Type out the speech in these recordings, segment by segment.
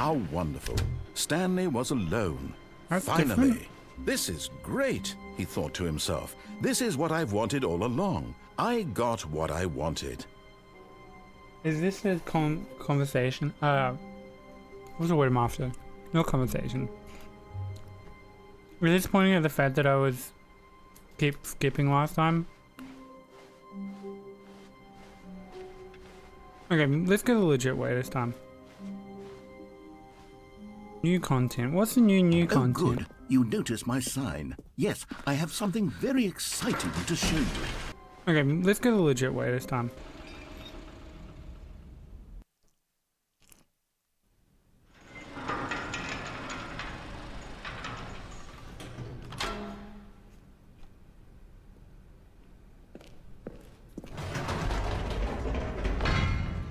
How wonderful. Stanley was alone. That's Finally. different. This is great, he thought to himself. This is what I've wanted all along. I got what I wanted. Is this a conversation? What's the word I'm after? No conversation. Were you disappointing at the fact that I was keep skipping last time? Okay, let's go the legit way this time. New content. What's the new content? Oh, good. You notice my sign. Yes, I have something very exciting to show you. Okay, let's go the legit way this time.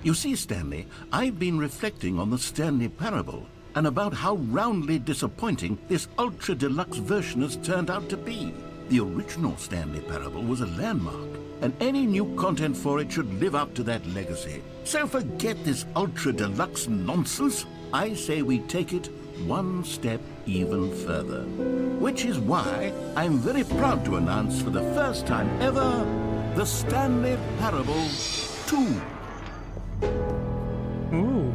You see, Stanley, I've been reflecting on the Stanley Parable and about how roundly disappointing this ultra-deluxe version has turned out to be. The original Stanley Parable was a landmark, and any new content for it should live up to that legacy. So forget this ultra-deluxe nonsense. I say we take it one step even further. Which is why I'm very proud to announce for the first time ever, the Stanley Parable 2. Ooh.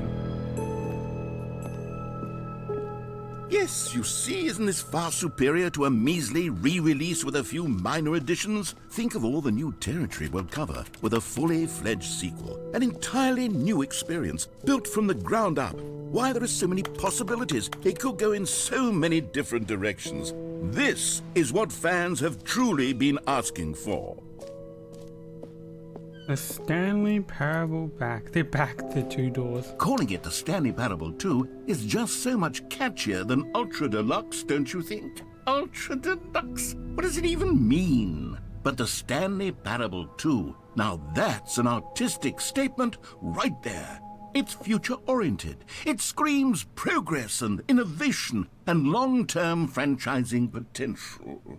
Yes, you see, isn't this far superior to a measly re-release with a few minor additions? Think of all the new territory we'll cover with a fully fledged sequel. An entirely new experience, built from the ground up. Why, there are so many possibilities. It could go in so many different directions. This is what fans have truly been asking for. The Stanley Parable back. They're back the two doors. Calling it the Stanley Parable 2 is just so much catchier than Ultra Deluxe, don't you think? Ultra Deluxe? What does it even mean? But the Stanley Parable 2, now that's an artistic statement right there. It's future-oriented. It screams progress and innovation and long-term franchising potential.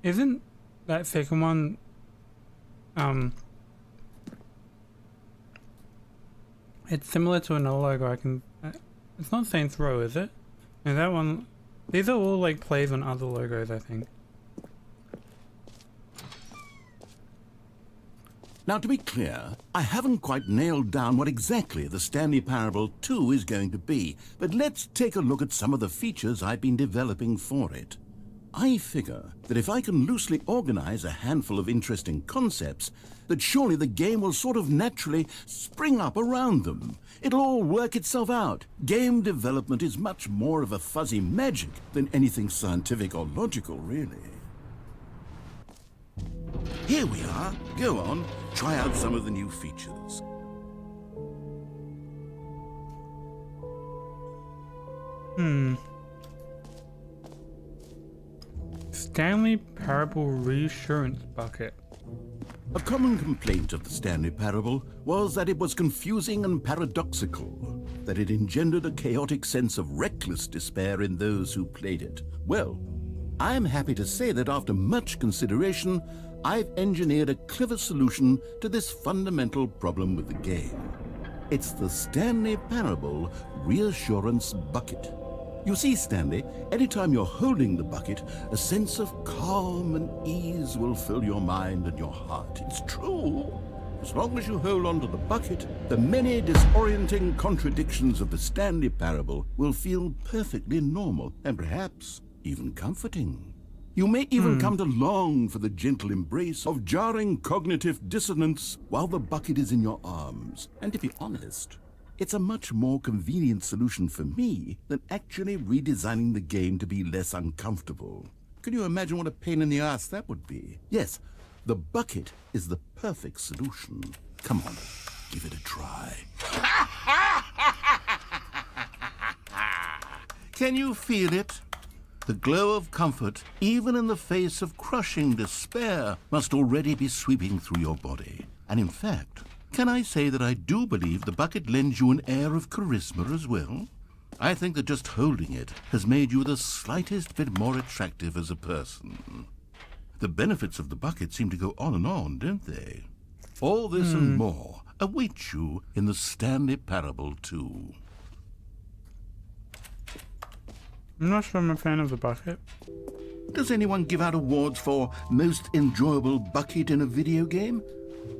Isn't that second one, it's similar to another logo I can... it's not Saints Row, is it? And that one... These are all like plays on other logos, I think. Now, to be clear, I haven't quite nailed down what exactly the Stanley Parable 2 is going to be, but let's take a look at some of the features I've been developing for it. I figure that if I can loosely organize a handful of interesting concepts, that surely the game will sort of naturally spring up around them. It'll all work itself out. Game development is much more of a fuzzy magic than anything scientific or logical, really. Here we are. Go on, try out some of the new features. Stanley Parable Reassurance Bucket. A common complaint of the Stanley Parable was that it was confusing and paradoxical, that it engendered a chaotic sense of reckless despair in those who played it. Well, I'm happy to say that after much consideration, I've engineered a clever solution to this fundamental problem with the game. It's the Stanley Parable Reassurance Bucket. You see, Stanley, anytime you're holding the bucket, a sense of calm and ease will fill your mind and your heart. It's true. As long as you hold on to the bucket, the many disorienting contradictions of the Stanley Parable will feel perfectly normal and perhaps even comforting. You may even come to long for the gentle embrace of jarring cognitive dissonance while the bucket is in your arms. And to be honest, it's a much more convenient solution for me than actually redesigning the game to be less uncomfortable. Can you imagine what a pain in the ass that would be? Yes, the bucket is the perfect solution. Come on, give it a try. Can you feel it? The glow of comfort, even in the face of crushing despair, must already be sweeping through your body. And in fact, can I say that I do believe the bucket lends you an air of charisma as well? I think that just holding it has made you the slightest bit more attractive as a person. The benefits of the bucket seem to go on, don't they? All this and more await you in the Stanley Parable 2. I'm not sure I'm a fan of the bucket. Does anyone give out awards for most enjoyable bucket in a video game?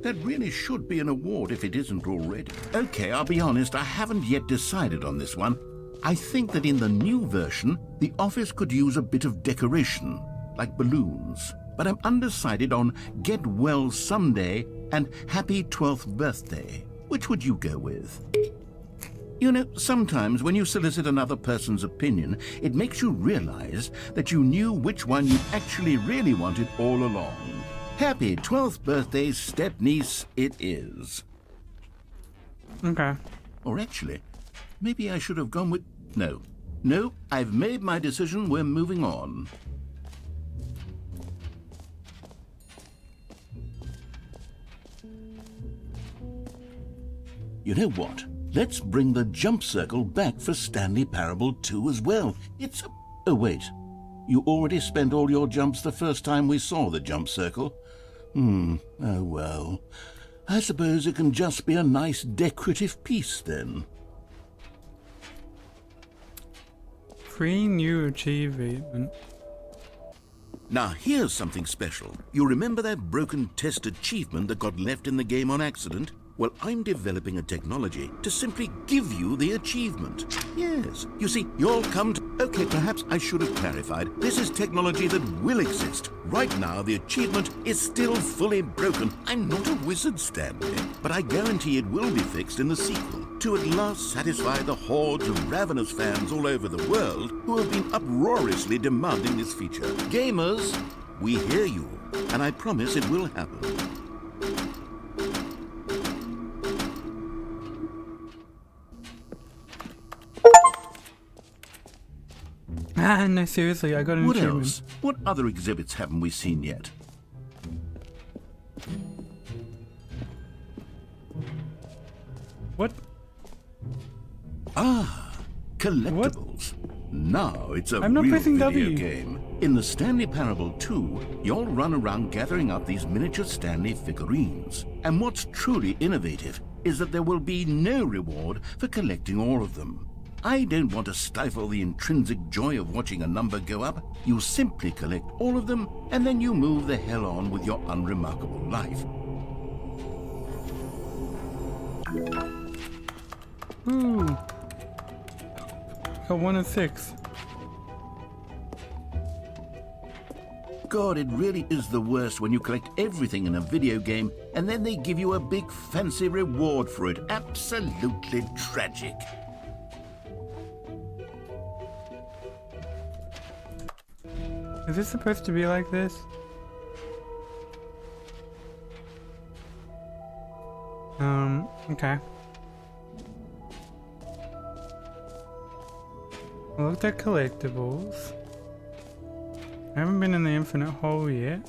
That really should be an award if it isn't already. Okay, I'll be honest, I haven't yet decided on this one. I think that in the new version, the office could use a bit of decoration, like balloons. But I'm undecided on Get Well Someday and Happy 12th Birthday. Which would you go with? You know, sometimes when you solicit another person's opinion, it makes you realize that you knew which one you actually really wanted all along. Happy 12th birthday, step-niece, it is. Okay. Or actually, maybe I should have gone with... No, I've made my decision, we're moving on. You know what? Let's bring the jump circle back for Stanley Parable 2 as well. It's... Oh, wait. You already spent all your jumps the first time we saw the jump circle? Oh well. I suppose it can just be a nice decorative piece then. 3 new achievement. Now, here's something special. You remember that broken test achievement that got left in the game on accident? Well, I'm developing a technology to simply give you the achievement. Yes. You see, you'll come to... Okay, perhaps I should have clarified. This is technology that will exist. Right now, the achievement is still fully broken. I'm not a wizard, Stanley, but I guarantee it will be fixed in the sequel to at last satisfy the hordes of ravenous fans all over the world who have been uproariously demanding this feature. Gamers, we hear you, and I promise it will happen. Ah, no, seriously, I got an What achievement. else? What other exhibits haven't we seen yet? What? Ah, collectibles. Now it's a I'm not real pressing video W. game. In the Stanley Parable 2, you'll run around gathering up these miniature Stanley figurines. And what's truly innovative is that there will be no reward for collecting all of them. I don't want to stifle the intrinsic joy of watching a number go up. You simply collect all of them, and then you move the hell on with your unremarkable life. Ooh. Got 1 of 6. God, it really is the worst when you collect everything in a video game and then they give you a big fancy reward for it. Absolutely tragic. Is this supposed to be like this? Okay. I looked at collectibles. I haven't been in the infinite hole yet.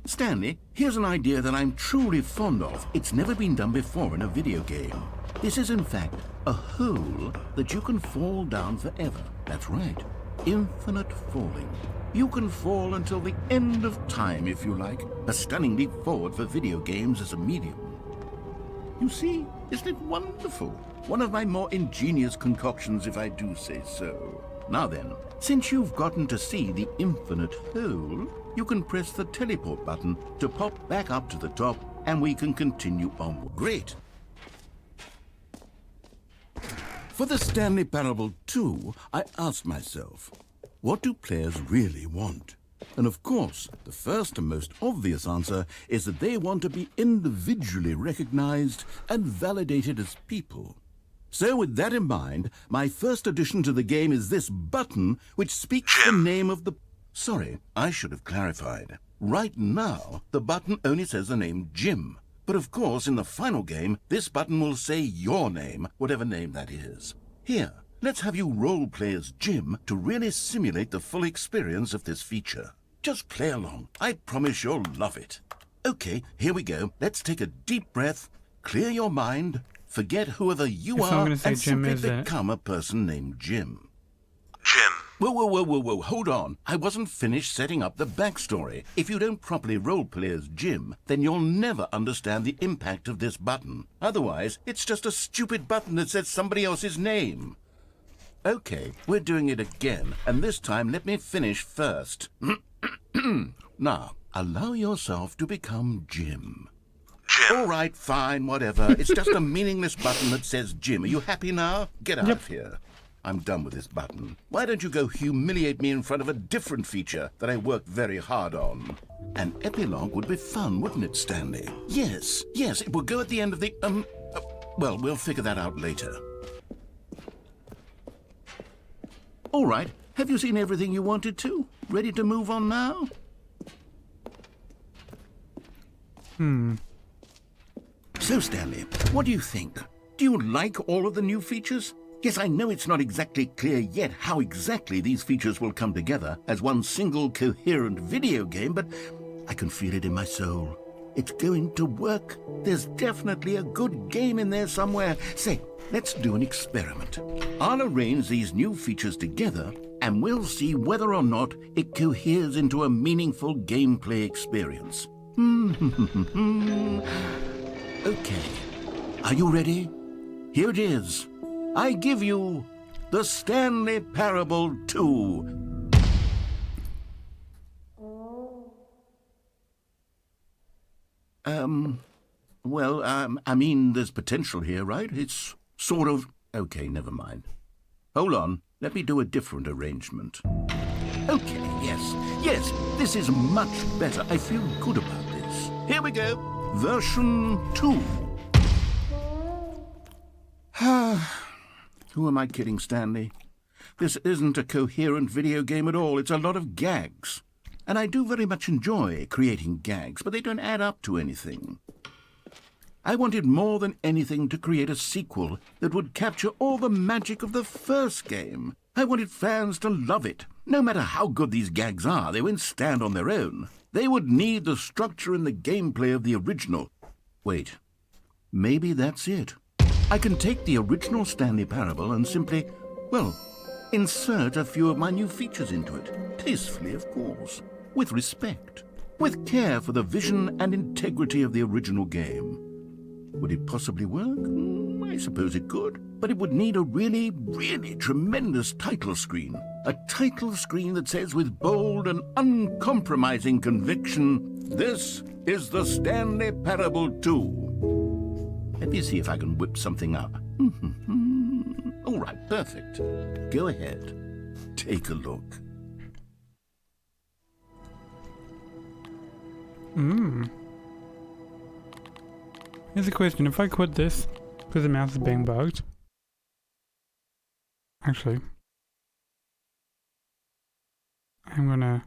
Stanley, here's an idea that I'm truly fond of. It's never been done before in a video game. This is in fact a hole that you can fall down forever. That's right. Infinite falling. You can fall until the end of time if you like. A stunning leap forward for video games as a medium. You see, isn't it wonderful? One of my more ingenious concoctions, if I do say so. Now then, since you've gotten to see the infinite hole, you can press the teleport button to pop back up to the top, and we can continue onward. Great. For the Stanley Parable 2, I asked myself, what do players really want? And of course, the first and most obvious answer is that they want to be individually recognized and validated as people. So with that in mind, my first addition to the game is this button which speaks the name of the... Sorry, I should have clarified. Right now, the button only says the name Jim. But of course, in the final game, this button will say your name, whatever name that is. Here, let's have you role-play as Jim to really simulate the full experience of this feature. Just play along. I promise you'll love it. Okay, here we go. Let's take a deep breath, clear your mind, forget whoever you It's not are, gonna say and Jim, simply is it? become a person named Jim. Jim. Whoa, hold on. I wasn't finished setting up the backstory. If you don't properly roleplay as Jim, then you'll never understand the impact of this button. Otherwise, it's just a stupid button that says somebody else's name. Okay, we're doing it again, and this time let me finish first. Now, allow yourself to become Jim. Jim. All right, fine, whatever. It's just a meaningless button that says Jim. Are you happy now? Get out of here. I'm done with this button. Why don't you go humiliate me in front of a different feature that I worked very hard on? An epilogue would be fun, wouldn't it, Stanley? Yes, it will go at the end of the, well, we'll figure that out later. All right, have you seen everything you wanted to? Ready to move on now? So, Stanley, what do you think? Do you like all of the new features? Yes, I know it's not exactly clear yet how exactly these features will come together as one single coherent video game, but I can feel it in my soul. It's going to work. There's definitely a good game in there somewhere. Say, let's do an experiment. I'll arrange these new features together, and we'll see whether or not it coheres into a meaningful gameplay experience. Okay. Are you ready? Here it is. I give you the Stanley Parable 2. I mean, there's potential here, right? It's sort of... Okay, never mind. Hold on. Let me do a different arrangement. Okay, yes, this is much better. I feel good about this. Here we go. Version 2. Who am I kidding, Stanley? This isn't a coherent video game at all. It's a lot of gags. And I do very much enjoy creating gags, but they don't add up to anything. I wanted more than anything to create a sequel that would capture all the magic of the first game. I wanted fans to love it. No matter how good these gags are, they won't stand on their own. They would need the structure and the gameplay of the original. Wait, maybe that's it. I can take the original Stanley Parable and simply, well, insert a few of my new features into it. Tastefully, of course. With respect. With care for the vision and integrity of the original game. Would it possibly work? I suppose it could. But it would need a really, really tremendous title screen. A title screen that says with bold and uncompromising conviction, "This is the Stanley Parable 2. Let me see if I can whip something up. All right, perfect. Go ahead. Take a look. Here's a question. If I quit this because the mouse is being bugged. Actually, I'm gonna...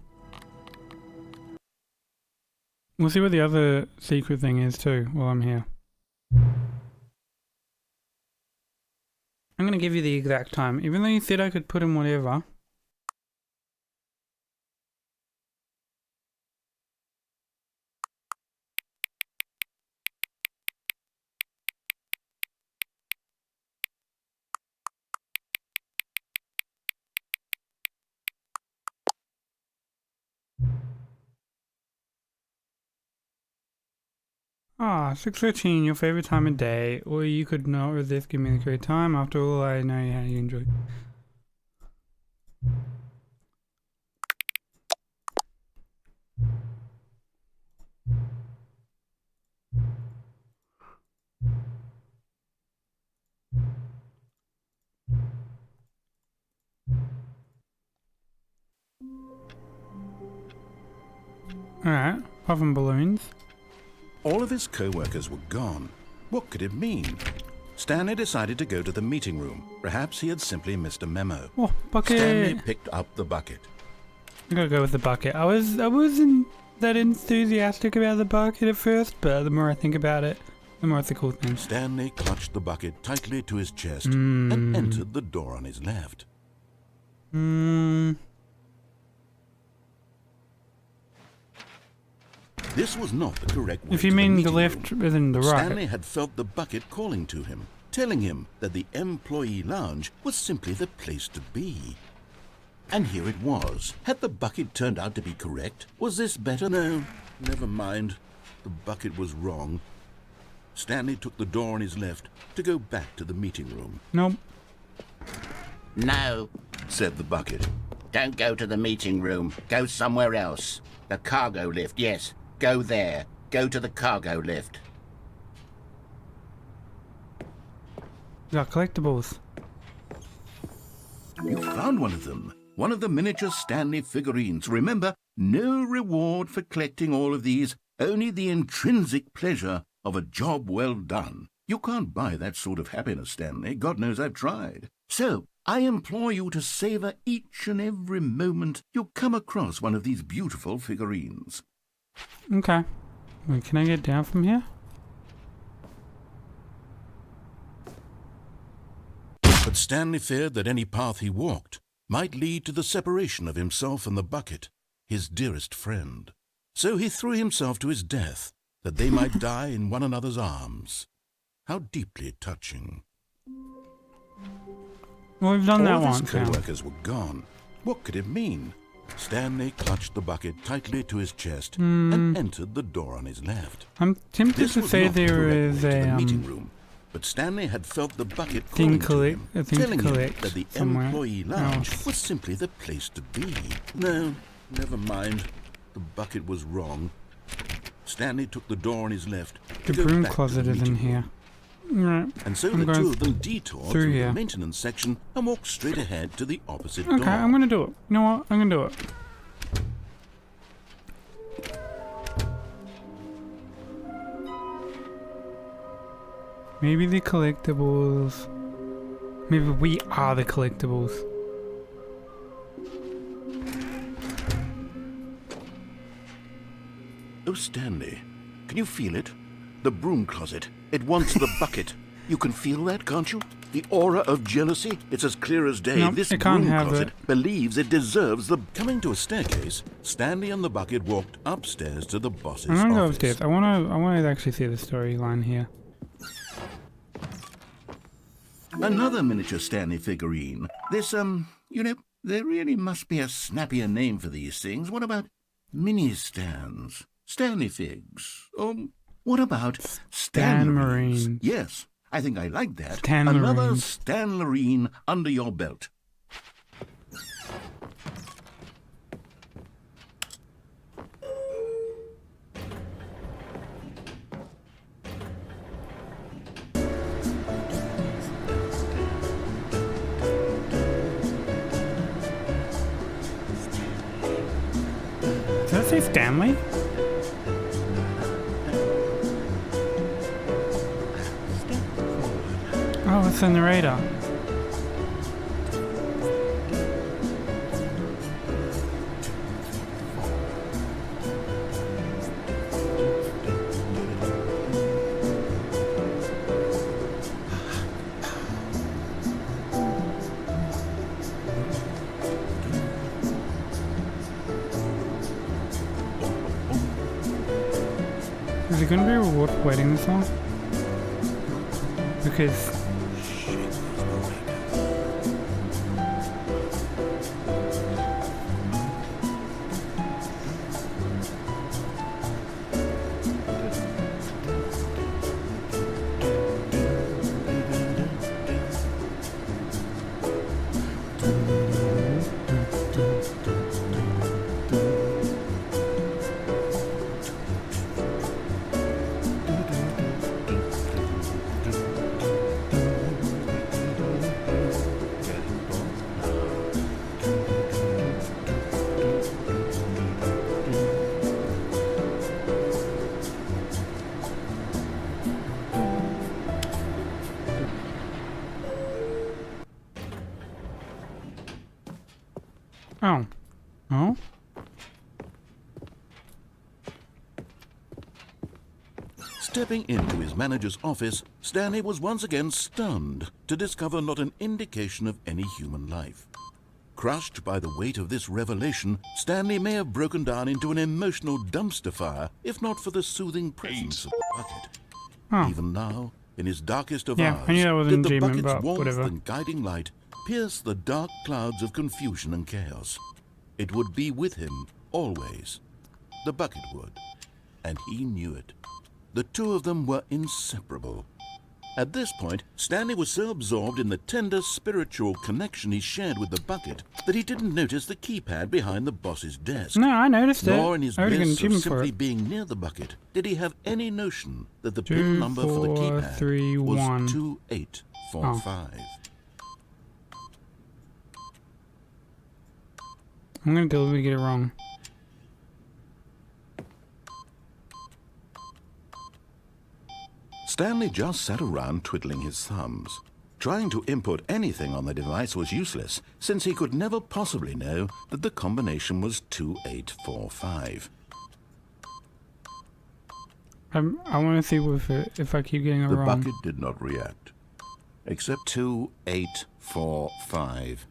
We'll see what the other secret thing is too while I'm here. I'm gonna give you the exact time. Even though you said I could put in whatever. Ah, 6:13, your favorite time of day, or you could not resist giving me the correct time. After all, I know how you enjoy. Alright, apart from balloons. All of his co-workers were gone. What could it mean? Stanley decided to go to the meeting room. Perhaps he had simply missed a memo. Oh, bucket! Stanley picked up the bucket. I gotta go with the bucket. I wasn't that enthusiastic about the bucket at first, but the more I think about it, the more it's a cool thing. Stanley clutched the bucket tightly to his chest and entered the door on his left. This was not the correct way. If you to mean the meeting left room. isn't the right. Stanley had felt the bucket calling to him, telling him that the employee lounge was simply the place to be. And here it was. Had the bucket turned out to be correct? Was this better? No, never mind. The bucket was wrong. Stanley took the door on his left to go back to the meeting room. Nope. No, said the bucket. Don't go to the meeting room. Go somewhere else. The cargo lift, yes. Go there. Go to the cargo lift. We got collectibles. You found one of them. One of the miniature Stanley figurines. Remember, no reward for collecting all of these, only the intrinsic pleasure of a job well done. You can't buy that sort of happiness, Stanley. God knows I've tried. So, I implore you to savor each and every moment you come across one of these beautiful figurines. Okay. Wait, can I get down from here? But Stanley feared that any path he walked might lead to the separation of himself and the bucket, his dearest friend. So he threw himself to his death, that they might die in one another's arms. How deeply touching. Well, we've done that All of his once now. co-workers were gone. What could it mean? Stanley clutched the bucket tightly to his chest and entered the door on his left. I'm tempted This to was say not the there direct is way to the a meeting room, but Stanley had felt the bucket thing calling to him, thing to telling him collect that the somewhere employee lounge else. was simply the place to be. No, never mind. The bucket was wrong. Stanley took the door on his left. The to go broom back to closet the is in meeting here. room. Right. And so I'm the going two of them detoured through through here. the maintenance section and walked straight ahead to the opposite Okay, door. I'm gonna do it. You know what? I'm gonna do it. Maybe the collectibles. Maybe we are the collectibles. Oh, Stanley, can you feel it? The broom closet. It wants the bucket. You can feel that, can't you? The aura of jealousy. It's as clear as day. Nope, This it can't broom have closet it. believes it deserves the... Coming to a staircase, Stanley and the bucket walked upstairs to the boss's I'm gonna go office. upstairs. I wanna actually see the storyline here. Another miniature Stanley figurine. This, you know, there really must be a snappier name for these things. What about mini-stands? Stanley figs? What about Stanlerines? Stanmarines. Yes, I think I like that. Stanlerines. Another Stanlerine under your belt. Does that say Stanley? Oh, it's the narrator. Is it going to be a reward for waiting this long? Because oh. Oh? Stepping into his manager's office, Stanley was once again stunned to discover not an indication of any human life. Crushed by the weight of this revelation, Stanley may have broken down into an emotional dumpster fire, if not for the soothing presence of the bucket. Oh. Even now, in his darkest of Yeah, hours, I knew that wasn't did the achievement, bucket's but warmth whatever. and guiding light pierce the dark clouds of confusion and chaos. It would be with him, always. The bucket would. And he knew it. The two of them were inseparable. At this point, Stanley was so absorbed in the tender spiritual connection he shared with the bucket that he didn't notice the keypad behind the boss's desk. No, I noticed it. Nor in his I already got an bliss of achievement for simply it. being near the bucket did he have any notion that the 2, pin number for the 4, keypad 3, was 1. 2845. I'm gonna deliberately get it wrong. Stanley just sat around twiddling his thumbs. Trying to input anything on the device was useless, since he could never possibly know that the combination was 2845. I want to see if I keep getting it The wrong. bucket did not react, except 2845.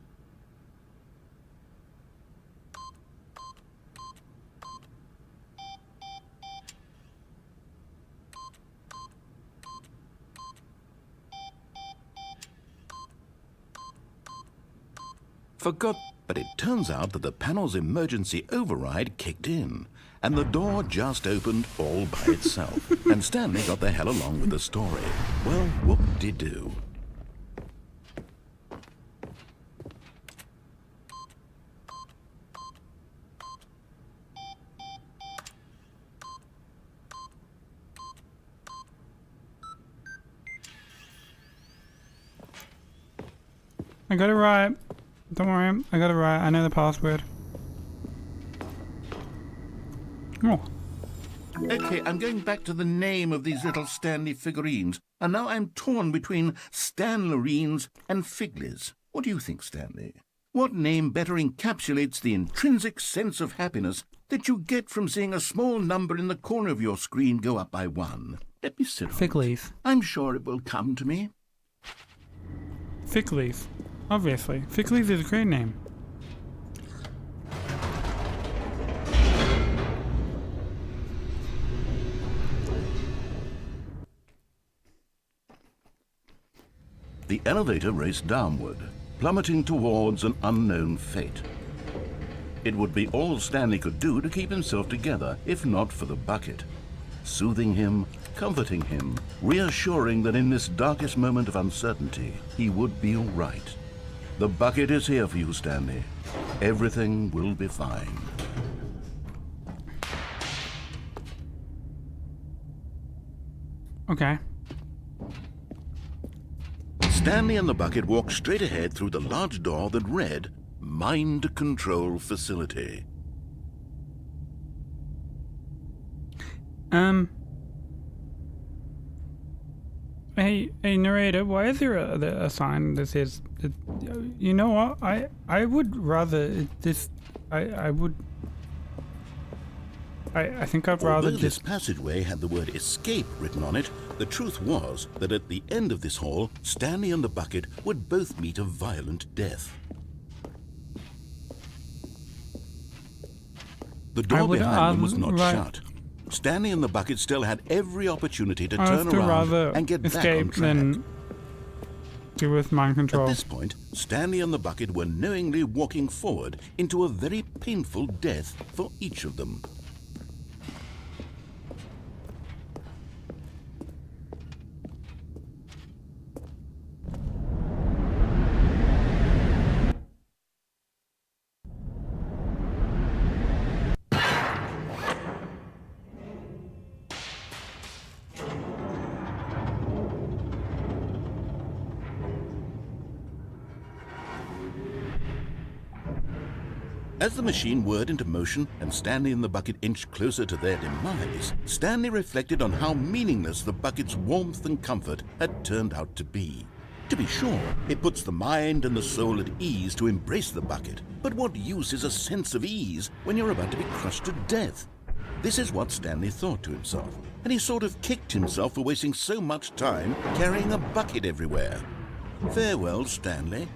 Forgot, but it turns out that the panel's emergency override kicked in, and the door just opened all by itself, and Stanley got the hell along with the story. Well, whoop-de-doo. I got it right. Don't worry, I got it right. I know the password. Oh, Okay, I'm going back to the name of these little Stanley figurines, and now I'm torn between Stanlerines and Figlies. What do you think, Stanley? What name better encapsulates the intrinsic sense of happiness that you get from seeing a small number in the corner of your screen go up by 1? Let me sit on fig it. leaf. I'm sure it will come to me. Fig leaf. Obviously, fig leaf is a great name. The elevator raced downward, plummeting towards an unknown fate. It would be all Stanley could do to keep himself together, if not for the bucket. Soothing him, comforting him, reassuring that in this darkest moment of uncertainty, he would be all right. The bucket is here for you, Stanley. Everything will be fine. Okay. Stanley and the bucket walked straight ahead through the large door that read, Mind Control Facility. Hey, narrator, why is there a sign that says, you know what, I would rather this, I think I'd rather Although this just, passageway had the word escape written on it, the truth was that at the end of this hall, Stanley and the bucket would both meet a violent death. The door would behind them was not right- shut. Stanley and the bucket still had every opportunity to I turn would around rather and get back on escape track. than do with mind At control. this point, Stanley and the bucket were knowingly walking forward into a very painful death for each of them. As the machine whirred into motion and Stanley and the bucket inched closer to their demise, Stanley reflected on how meaningless the bucket's warmth and comfort had turned out to be. To be sure, it puts the mind and the soul at ease to embrace the bucket, but what use is a sense of ease when you're about to be crushed to death? This is what Stanley thought to himself, and he sort of kicked himself for wasting so much time carrying a bucket everywhere. Farewell, Stanley.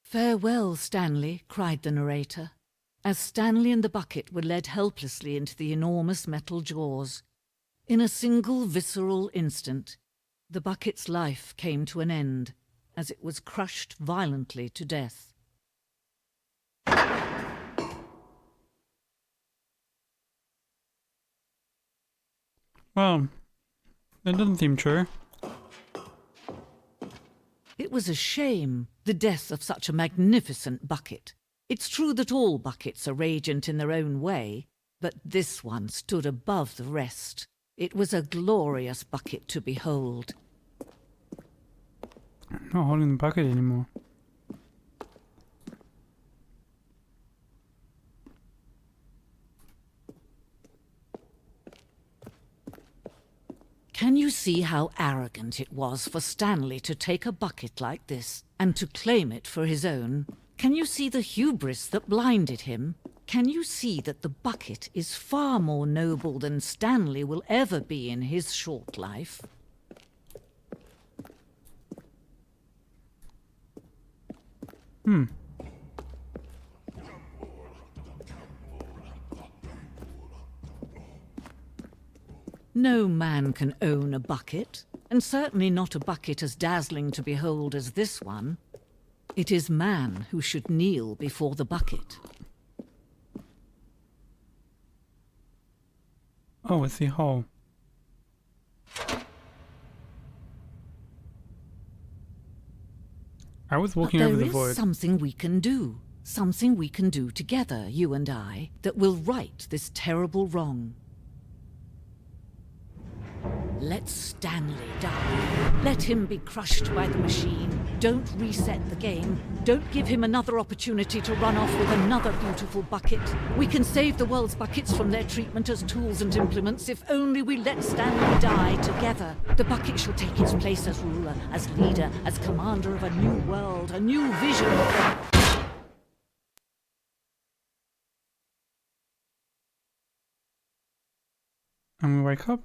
"Farewell, Stanley," cried the narrator, as Stanley and the bucket were led helplessly into the enormous metal jaws. In a single visceral instant, the bucket's life came to an end, as it was crushed violently to death. Well, that doesn't seem true. It was a shame, the death of such a magnificent bucket. It's true that all buckets are radiant in their own way, but this one stood above the rest. It was a glorious bucket to behold. I'm not holding the bucket anymore. Can you see how arrogant it was for Stanley to take a bucket like this and to claim it for his own? Can you see the hubris that blinded him? Can you see that the bucket is far more noble than Stanley will ever be in his short life? No man can own a bucket, and certainly not a bucket as dazzling to behold as this one. It is man who should kneel before the bucket. Oh, it's the hole. I was walking over the There is void. something we can do. Something we can do together, you and I, that will right this terrible wrong. Let Stanley die. Let him be crushed by the machine. Don't reset the game. Don't give him another opportunity to run off with another beautiful bucket. We can save the world's buckets from their treatment as tools and implements if only we let Stanley die together. The bucket shall take its place as ruler, as leader, as commander of a new world, a new vision of the... And we wake up.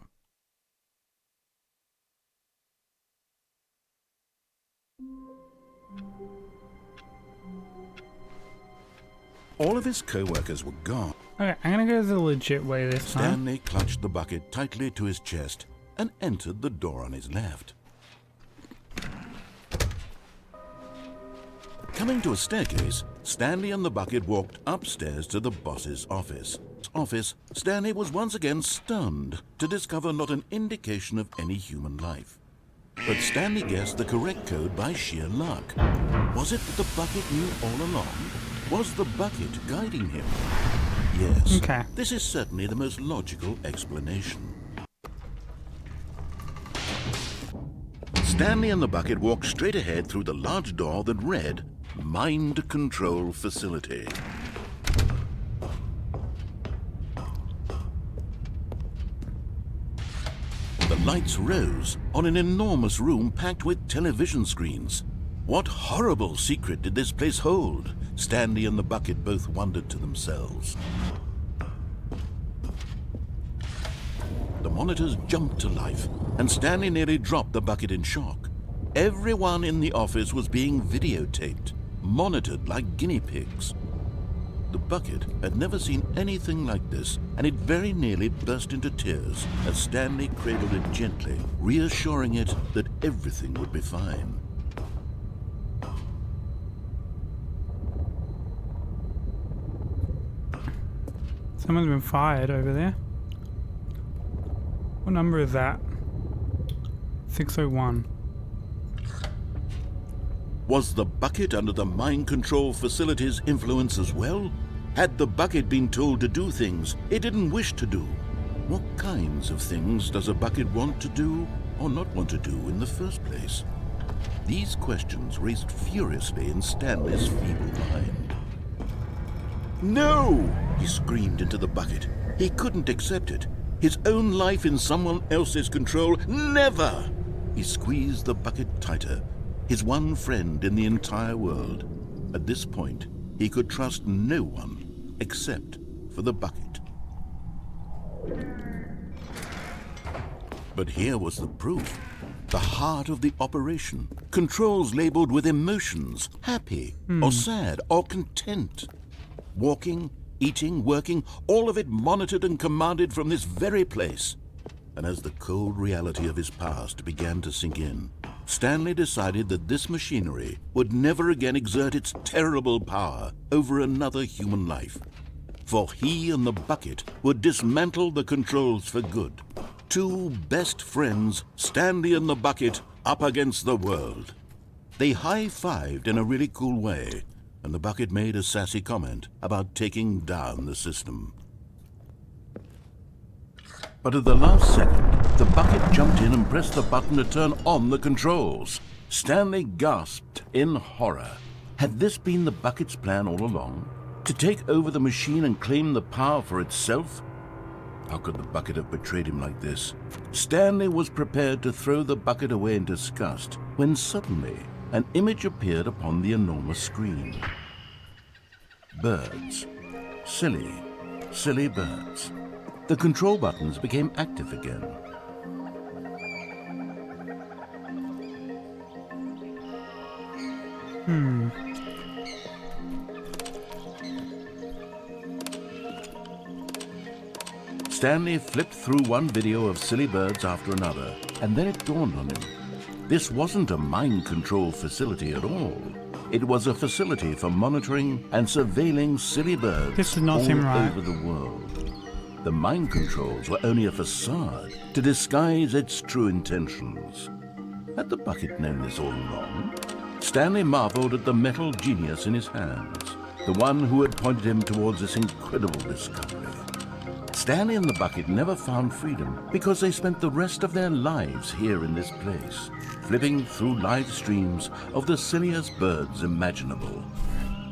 All of his co-workers were gone. Okay, I'm gonna go the legit way this time. Stanley clutched the bucket tightly to his chest and entered the door on his left. Coming to a staircase, Stanley and the bucket walked upstairs to the boss's office. Stanley was once again stunned to discover not an indication of any human life. But Stanley guessed the correct code by sheer luck. Was it that the bucket knew all along? Was the bucket guiding him? Yes. Okay. This is certainly the most logical explanation. Stanley and the bucket walked straight ahead through the large door that read, Mind Control Facility. The lights rose on an enormous room packed with television screens. What horrible secret did this place hold? Stanley and the bucket both wondered to themselves. The monitors jumped to life, and Stanley nearly dropped the bucket in shock. Everyone in the office was being videotaped, monitored like guinea pigs. The bucket had never seen anything like this, and it very nearly burst into tears as Stanley cradled it gently, reassuring it that everything would be fine. Someone's been fired over there. What number is that? 601. Was the bucket under the mind control facility's influence as well? Had the bucket been told to do things it didn't wish to do? What kinds of things does a bucket want to do or not want to do in the first place? These questions raced furiously in Stanley's feeble mind. No! He screamed into the bucket. He couldn't accept it. His own life in someone else's control, never! He squeezed the bucket tighter. His one friend in the entire world. At this point, he could trust no one except for the bucket. But here was the proof. The heart of the operation. Controls labeled with emotions, happy or sad or content. Walking, eating, working, all of it monitored and commanded from this very place. And as the cold reality of his past began to sink in, Stanley decided that this machinery would never again exert its terrible power over another human life. For he and the bucket would dismantle the controls for good. Two best friends, Stanley and the bucket, up against the world. They high-fived in a really cool way, and the bucket made a sassy comment about taking down the system. But at the last second, the bucket jumped in and pressed the button to turn on the controls. Stanley gasped in horror. Had this been the bucket's plan all along? To take over the machine and claim the power for itself? How could the bucket have betrayed him like this? Stanley was prepared to throw the bucket away in disgust when suddenly an image appeared upon the enormous screen. Birds. Silly, silly birds. The control buttons became active again. Stanley flipped through one video of silly birds after another, and then it dawned on him. This wasn't a mind control facility at all. It was a facility for monitoring and surveilling silly birds This does not all seem right. over the world. The mind controls were only a facade to disguise its true intentions. Had the bucket known this all along? Stanley marveled at the metal genius in his hands, the one who had pointed him towards this incredible discovery. Stanley and the bucket never found freedom because they spent the rest of their lives here in this place, flipping through live streams of the silliest birds imaginable.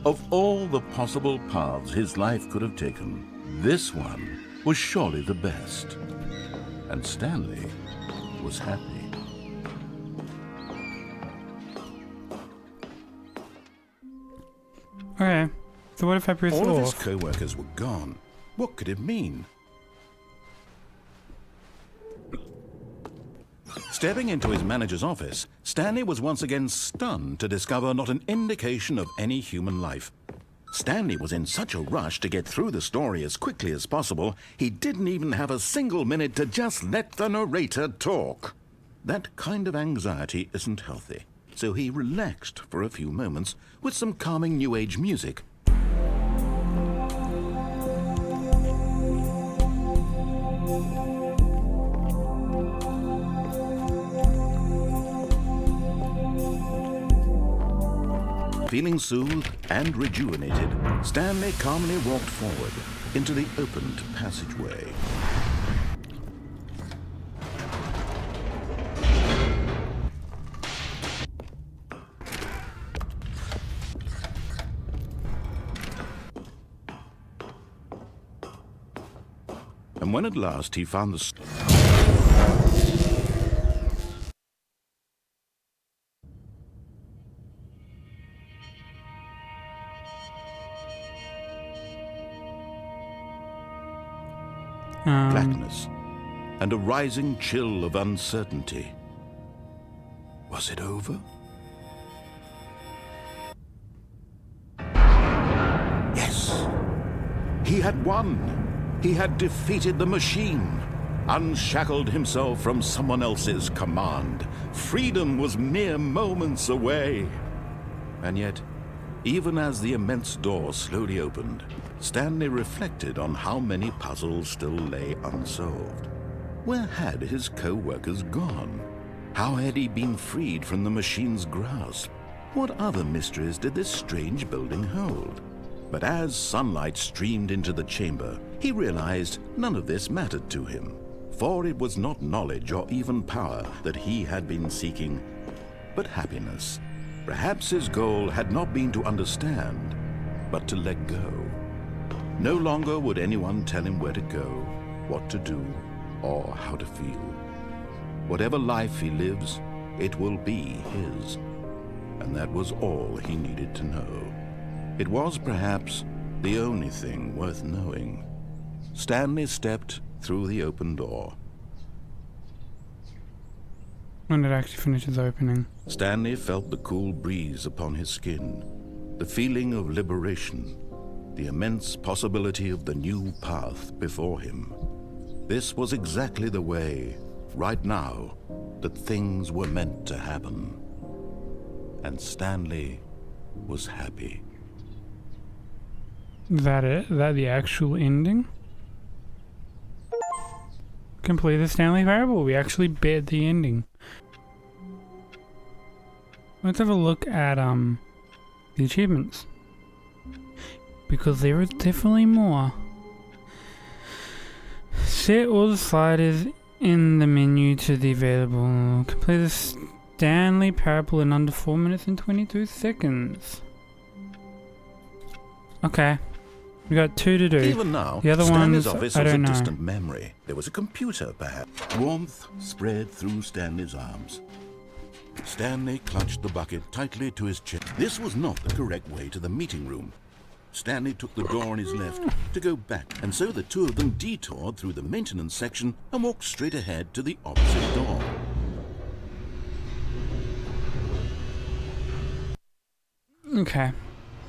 Of all the possible paths his life could have taken, this one was surely the best. And Stanley was happy. Okay, so what if I press All of his off? co-workers were gone. What could it mean? Stepping into his manager's office, Stanley was once again stunned to discover not an indication of any human life. Stanley was in such a rush to get through the story as quickly as possible, he didn't even have a single minute to just let the narrator talk. That kind of anxiety isn't healthy, so he relaxed for a few moments with some calming New Age music. Feeling soothed and rejuvenated, Stanley calmly walked forward into the opened passageway. And when at last he found the blackness and a rising chill of uncertainty. Was it over? Yes! He had won! He had defeated the machine, unshackled himself from someone else's command. Freedom was mere moments away. And yet, even as the immense door slowly opened, Stanley reflected on how many puzzles still lay unsolved. Where had his co-workers gone? How had he been freed from the machine's grasp? What other mysteries did this strange building hold? But as sunlight streamed into the chamber, he realized none of this mattered to him, for it was not knowledge or even power that he had been seeking, but happiness. Perhaps his goal had not been to understand, but to let go. No longer would anyone tell him where to go, what to do, or how to feel. Whatever life he lives, it will be his. And that was all he needed to know. It was perhaps the only thing worth knowing. Stanley stepped through the open door. When it actually finishes opening. Stanley felt the cool breeze upon his skin, the feeling of liberation, the immense possibility of the new path before him. This was exactly the way, right now, that things were meant to happen. And Stanley was happy. Is that it? Is that the actual ending? complete the Stanley Parable. We actually bet the ending. Let's have a look at the achievements, because there is definitely more. Set all the sliders in the menu to the available. Complete the Stanley Parable in under 4 minutes and 22 seconds. Okay. We got 2 to do. Even now, the other Stanley's ones, office I was a don't know. distant memory. There was a computer, perhaps. Warmth spread through Stanley's arms. Stanley clutched the bucket tightly to his chest. This was not the correct way to the meeting room. Stanley took the door on his left to go back, and so the two of them detoured through the maintenance section and walked straight ahead to the opposite door. Okay.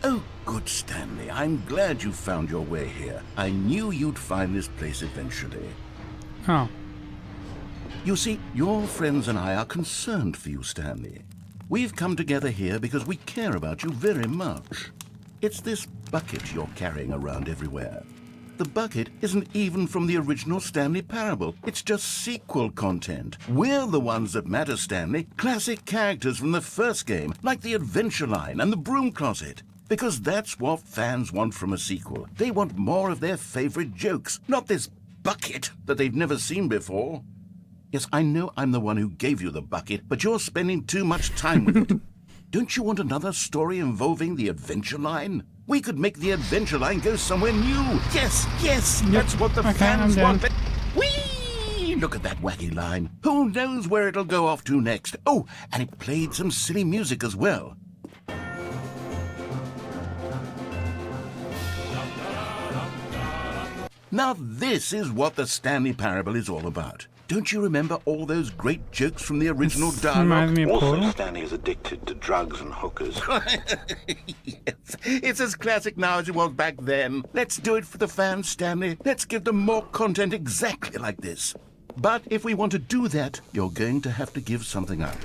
Oh, good, Stanley. I'm glad you found your way here. I knew you'd find this place eventually. Oh. You see, your friends and I are concerned for you, Stanley. We've come together here because we care about you very much. It's this bucket you're carrying around everywhere. The bucket isn't even from the original Stanley Parable. It's just sequel content. We're the ones that matter, Stanley. Classic characters from the first game, like the Adventure Line and the Broom Closet. Because that's what fans want from a sequel. They want more of their favorite jokes, not this bucket that they've never seen before. Yes, I know I'm the one who gave you the bucket, but you're spending too much time with it. Don't you want another story involving the Adventure Line? We could make the Adventure Line go somewhere new. Yes, yes, that's what the fans want. Whee! Look at that wacky line. Who knows where it'll go off to next? Oh, and it played some silly music as well. Now this is what the Stanley Parable is all about. Don't you remember all those great jokes from the original dialogue? Me of Also, Portal. Stanley is addicted to drugs and hookers. Yes, it's as classic now as it was back then. Let's do it for the fans, Stanley. Let's give them more content exactly like this. But if we want to do that, you're going to have to give something up.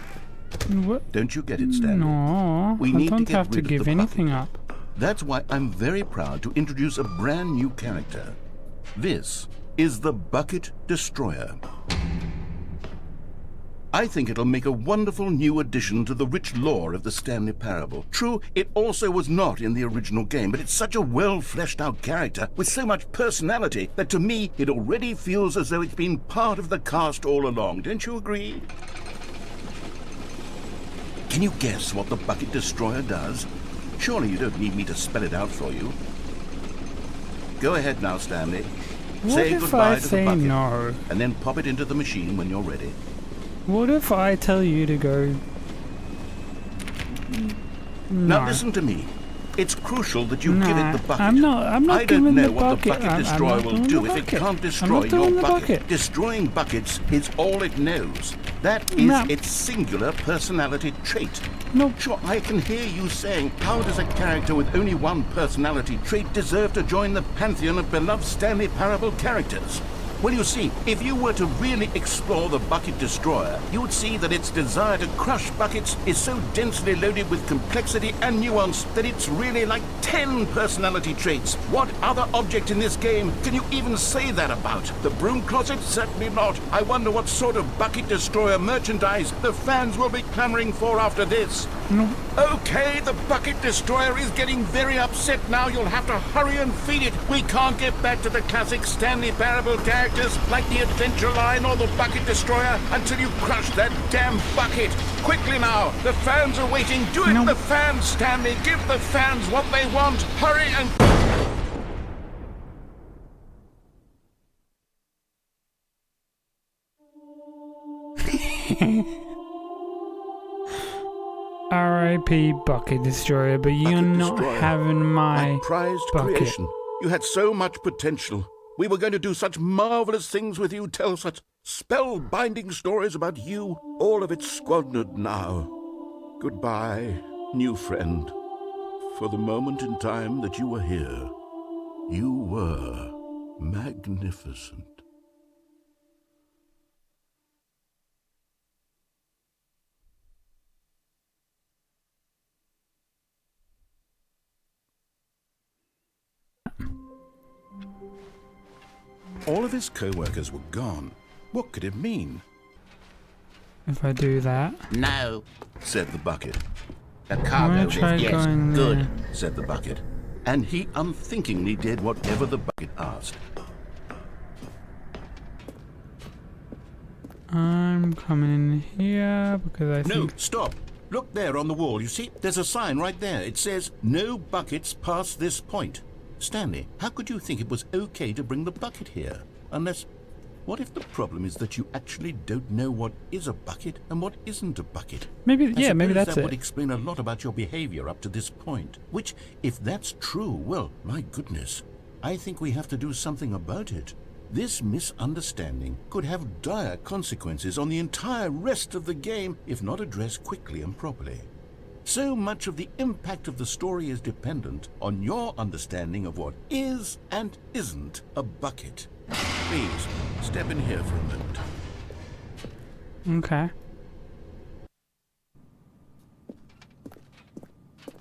What? Don't you get it, Stanley? No, We I need to don't get have to rid of give the anything bucket. up. That's why I'm very proud to introduce a brand new character. This is the Bucket Destroyer. I think it'll make a wonderful new addition to the rich lore of the Stanley Parable. True, it also was not in the original game, but it's such a well-fleshed-out character with so much personality that to me it already feels as though it's been part of the cast all along. Don't you agree? Can you guess what the Bucket Destroyer does? Surely you don't need me to spell it out for you. Go ahead now, Stanley. What Say if goodbye I to the say bucket, no? and then pop it into the machine when you're ready. What if I tell you to go? No. Now listen to me. It's crucial that you give it the bucket. I'm not I don't giving know the what bucket. the bucket I'm destroyer not will doing do the if it bucket. can't I'm destroy not doing your the bucket. Destroying buckets is all it knows. That is No. its singular personality trait. No. Sure, I can hear you saying, how does a character with only one personality trait deserve to join the pantheon of beloved Stanley Parable characters? Well, you see, if you were to really explore the Bucket Destroyer, you would see that its desire to crush buckets is so densely loaded with complexity and nuance that it's really like 10 personality traits. What other object in this game can you even say that about? The Broom Closet? Certainly not. I wonder what sort of Bucket Destroyer merchandise the fans will be clamoring for after this. No. Okay, the Bucket Destroyer is getting very upset now. You'll have to hurry and feed it. We can't get back to the classic Stanley Parable characters like the Adventure Line or the Bucket Destroyer until you crush that damn bucket. Quickly now, the fans are waiting. Do it, No. the fans, Stanley. Give the fans what they want. Hurry and... R.I.P. Bucket Destroyer, but you're Bucket not Destroyer, having my prized bucket. creation. You had so much potential. We were going to do such marvelous things with you, tell such spellbinding stories about you. All of it squandered now. Goodbye, new friend. For the moment in time that you were here, you were magnificent. All of his co-workers were gone, What could it mean? If I do that. No, said the bucket. A I'm cargo gonna try lift, yes, going good, there. said the bucket. And he unthinkingly did whatever the bucket asked. I'm coming in here because I No, think... stop. Look there on the wall. You see, there's a sign right there. It says, no buckets past this point. Stanley, how could you think it was okay to bring the bucket here? Unless, what if the problem is that you actually don't know what is a bucket and what isn't a bucket? Maybe, I yeah, maybe suppose that's that would it. explain a lot about your behavior up to this point. Which, if that's true, well, my goodness, I think we have to do something about it. This misunderstanding could have dire consequences on the entire rest of the game if not addressed quickly and properly. So much of the impact of the story is dependent on your understanding of what is and isn't a bucket. Please, step in here for a moment. Okay.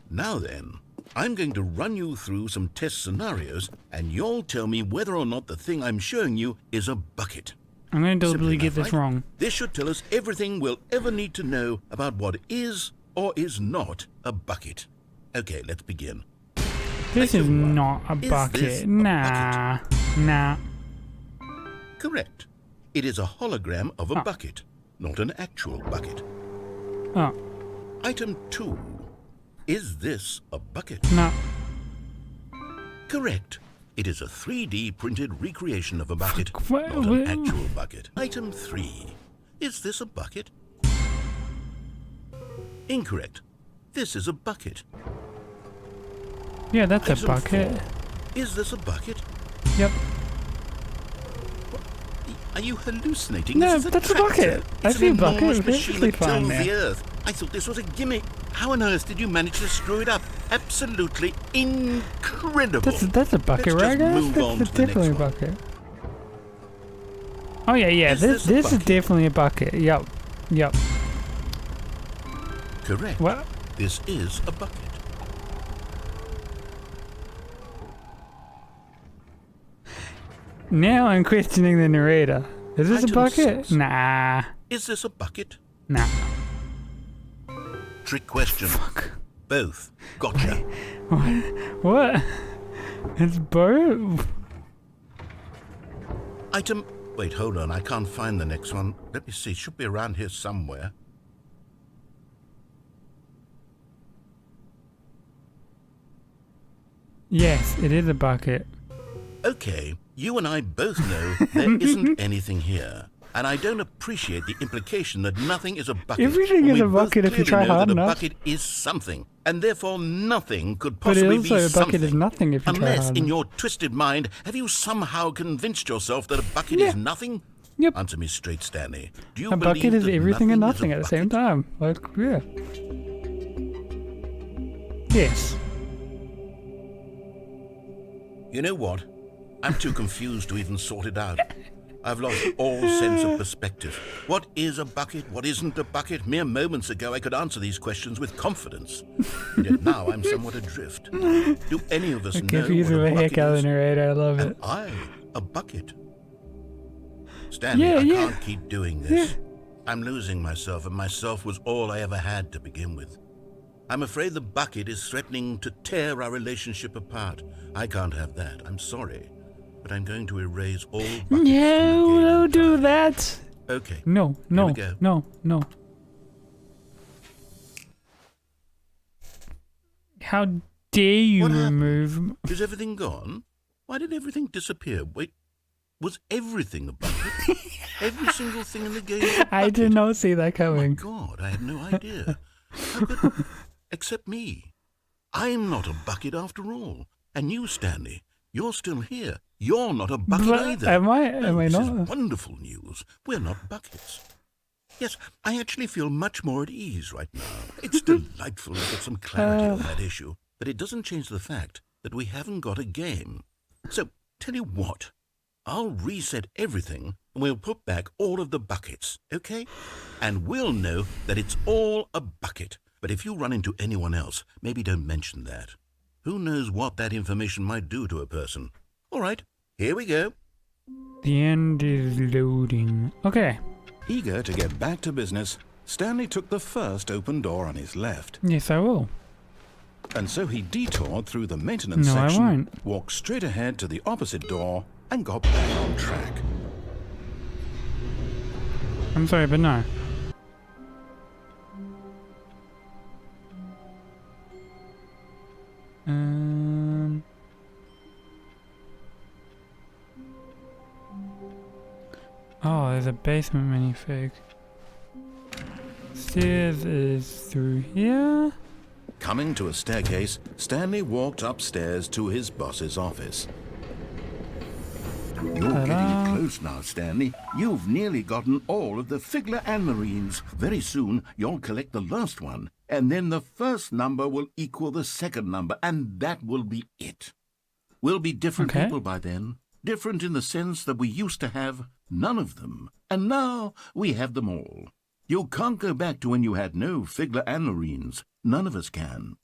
Now then, I'm going to run you through some test scenarios, and you'll tell me whether or not the thing I'm showing you is a bucket. I'm going to deliberately Simple get enough, this right? wrong. This should tell us everything we'll ever need to know about what is or is not a bucket. Okay, let's begin. This is not a Is bucket. this a Nah. Nah. Correct. It is a hologram of a Oh. bucket, not an actual bucket. Oh, Item 2. Is this a bucket? no. Correct. It is a 3D printed recreation of a bucket, What- not what- an actual bucket. Item 3. Is this a bucket? Incorrect. This is a bucket. Yeah, that's a Item bucket. 4. Is this a bucket? Yep. Are you hallucinating? No, This is that's a tractor. bucket. I It's see an a bucket. enormous It's machine perfectly that fine tills there. the earth. I thought this was a gimmick. How on earth did you manage to screw it up? Absolutely incredible. That's a bucket, Let's right, just guys? move on That's to the definitely a next one. bucket. Oh yeah, yeah. Is This this a is bucket? definitely a bucket. Yep. Yep. Correct. What? This is a bucket. Now I'm questioning the narrator. Is this a Item bucket? 6. Nah. Is this a bucket? Nah. Trick question. Fuck. Both. Gotcha. What? It's both. Item... Wait, hold on. I can't find the next one. Let me see. It should be around here somewhere. Yes, it is a bucket. Okay, you and I both know there isn't anything here. And I don't appreciate the implication that nothing is a bucket. Everything when is we a both bucket if you clearly try know hard that enough. A bucket is something, and therefore nothing could But possibly also be a bucket is something. nothing if you try Unless, hard in enough. your twisted mind, have you somehow convinced yourself that a bucket Yeah. is nothing? Yep. Answer me straight, Stanley. Do you A believe bucket is that everything and nothing nothing is a at the same bucket? time. Like, yeah. Yes. You know what? I'm too confused to even sort it out. I've lost all sense of perspective. What is a bucket? What isn't a bucket? Mere moments ago I could answer these questions with confidence. And yet now I'm somewhat adrift. Do any of us know Confused what the a heck bucket out of is? the narrator. I love Am it. I a bucket? Stanley, Yeah, I yeah. can't keep doing this. I'm losing myself, and myself was all I ever had to begin with. I'm afraid the bucket is threatening to tear our relationship apart. I can't have that. I'm sorry. But I'm going to erase all buckets from the No, game don't do entirely. that. Okay. No, no, we go. no, no. How dare you What happened? remove... Is everything gone? Why did everything disappear? Wait, was everything a bucket? Every single thing in the game was a bucket? I did not see that Oh my coming. God, I had no idea. How could... Except me. I'm not a bucket after all. And you, Stanley, you're still here. You're not a bucket But either. am I? Oh, Am I this not? is wonderful news. We're not buckets. Yes, I actually feel much more at ease right now. It's delightful to get some clarity on that issue. But it doesn't change the fact that we haven't got a game. So, tell you what. I'll reset everything and we'll put back all of the buckets, okay? And we'll know that it's all a bucket. But if you run into anyone else, maybe don't mention that. Who knows what that information might do to a person? All right, here we go. The end is loading. Okay. Eager to get back to business, Stanley took the first open door on his left. Yes, I will. And so he detoured through the maintenance No, section, I won't. walked straight ahead to the opposite door, and got back on track. I'm sorry, but no. Oh, there's a basement minifig. Stairs is through here. Coming to a staircase, Stanley walked upstairs to his boss's office. You're getting close now, Stanley. You've nearly gotten all of the Figler and Marines. Very soon, you'll collect the last one, and then the first number will equal the second number, and that will be it. We'll be different people by then. Different in the sense that we used to have none of them, and now we have them all. You can't go back to when you had no Figler and Marines. None of us can.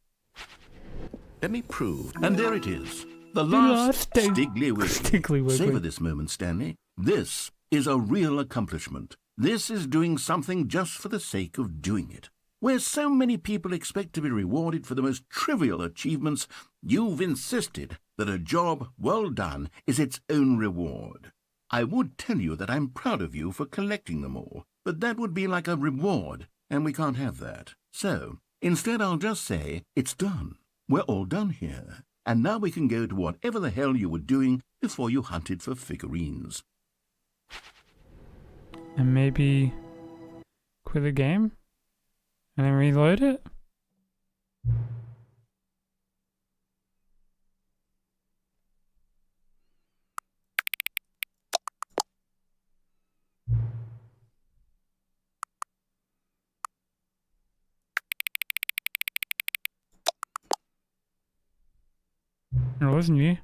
Let me prove. And there it is. The last Stiggly Wiggly. Savor this moment, Stanley. This is a real accomplishment. This is doing something just for the sake of doing it. Where so many people expect to be rewarded for the most trivial achievements, you've insisted that a job well done is its own reward. I would tell you that I'm proud of you for collecting them all, but that would be like a reward, and we can't have that. So, instead I'll just say, it's done. We're all done here. And now we can go to whatever the hell you were doing before you hunted for figurines. And maybe quit the game? And then reload it? It wasn't you.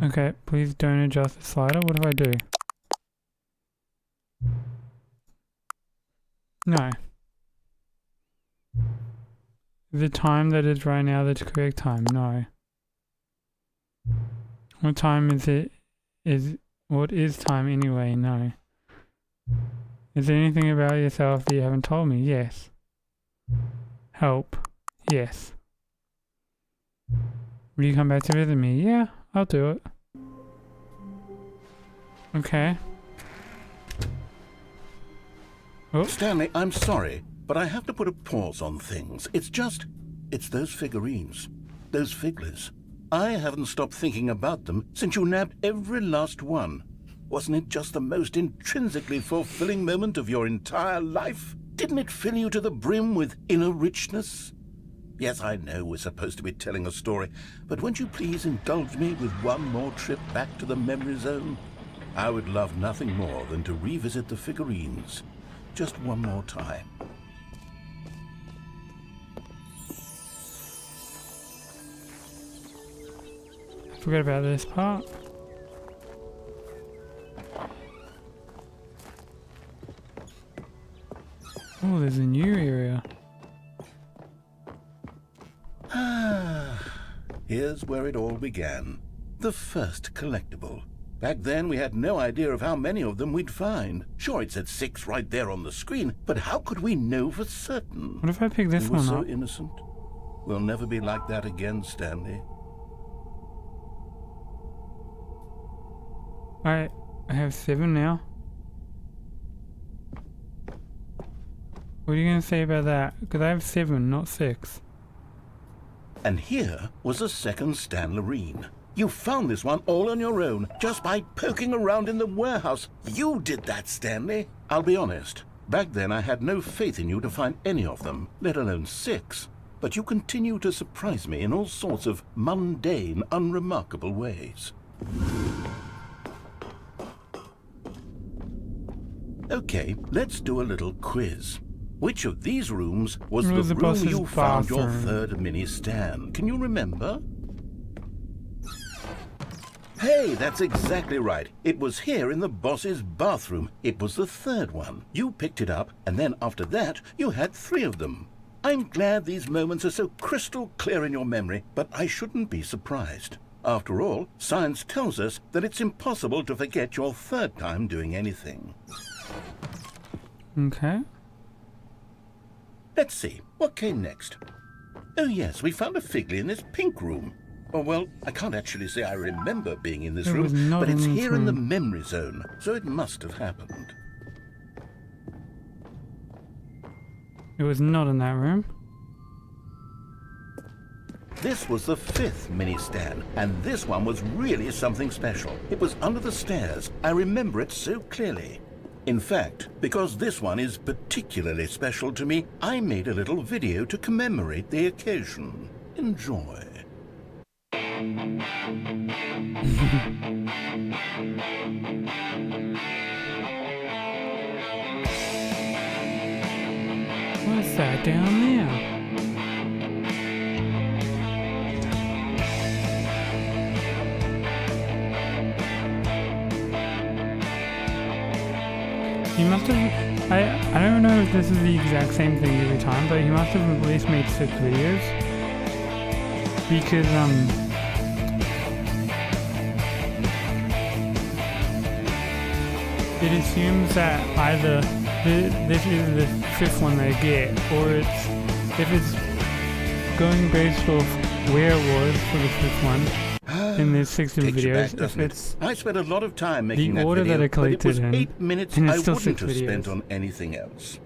Okay, please don't adjust the slider. What do I do? No. The time that is right now the correct time? No. What time is it? What is time anyway? No. Is there anything about yourself that you haven't told me? Yes. Help? Yes. Will you come back to visit me? Yeah, I'll do it. Okay. Oh. Stanley, I'm sorry, but I have to put a pause on things. It's those figurines. Those Figlers. I haven't stopped thinking about them since you nabbed every last one. Wasn't it just the most intrinsically fulfilling moment of your entire life? Didn't it fill you to the brim with inner richness? Yes, I know we're supposed to be telling a story, but won't you please indulge me with one more trip back to the memory zone? I would love nothing more than to revisit the figurines. Just one more time. Forget about this part. Oh, there's a new area. Here's where it all began. The first collectible. Back then, we had no idea of how many of them we'd find. Sure, it said 6 right there on the screen, but how could we know for certain? What if I pick this one up? We were so innocent. We'll never be like that again, Stanley. I have 7 now. What are you going to say about that? Because I have 7, not 6. And here was a second Stanlerine. You found this one all on your own, just by poking around in the warehouse. You did that, Stanley. I'll be honest. Back then, I had no faith in you to find any of them, let alone 6. But you continue to surprise me in all sorts of mundane, unremarkable ways. Okay, let's do a little quiz. Which of these rooms was the room you found your third mini stand? Can you remember? Hey, that's exactly right. It was here in the boss's bathroom. It was the third one. You picked it up, and then after that, you had 3 of them. I'm glad these moments are so crystal clear in your memory, but I shouldn't be surprised. After all, science tells us that it's impossible to forget your 3rd time doing anything. Okay. Let's see, what came next? Oh yes, we found a Figley in this pink room. Oh well, I can't actually say I remember being in this It was room, not but it's in this here in the room. memory zone, so it must have happened. It was not in that room. This was the 5th mini-Stan, and this one was really something special. It was under the stairs. I remember it so clearly. In fact, because this one is particularly special to me, I made a little video to commemorate the occasion. Enjoy. What's that down there? He must have, I don't know if this is the exact same thing every time, but he must have at least made 6 videos. Because, it assumes that either this is the 5th one they get, or if it's going based off where it was for the 5th one, in the 60 Takes you back, videos, if doesn't it? it's I spent a lot of time making the that order video, that I but it was collected in, 8 minutes and I it's still wouldn't 6 have spent videos. on anything else.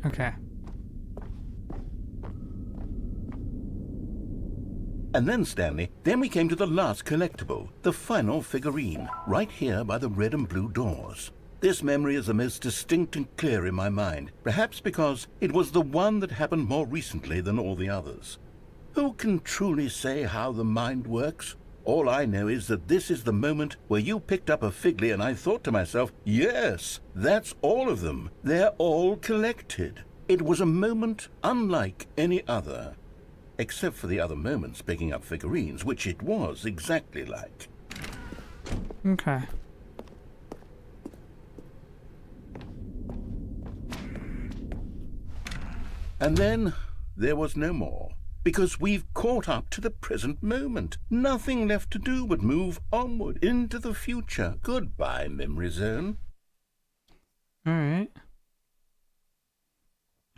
Okay. And then, Stanley, then we came to the last collectible, the final figurine, right here by the red and blue doors. This memory is the most distinct and clear in my mind, perhaps because it was the one that happened more recently than all the others. Who can truly say how the mind works? All I know is that this is the moment where you picked up a Figley and I thought to myself, yes, that's all of them. They're all collected. It was a moment unlike any other. Except for the other moments picking up figurines, which it was exactly like. Okay. And then there was no more, because we've caught up to the present moment. Nothing left to do but move onward into the future. Goodbye, memory zone. Alright.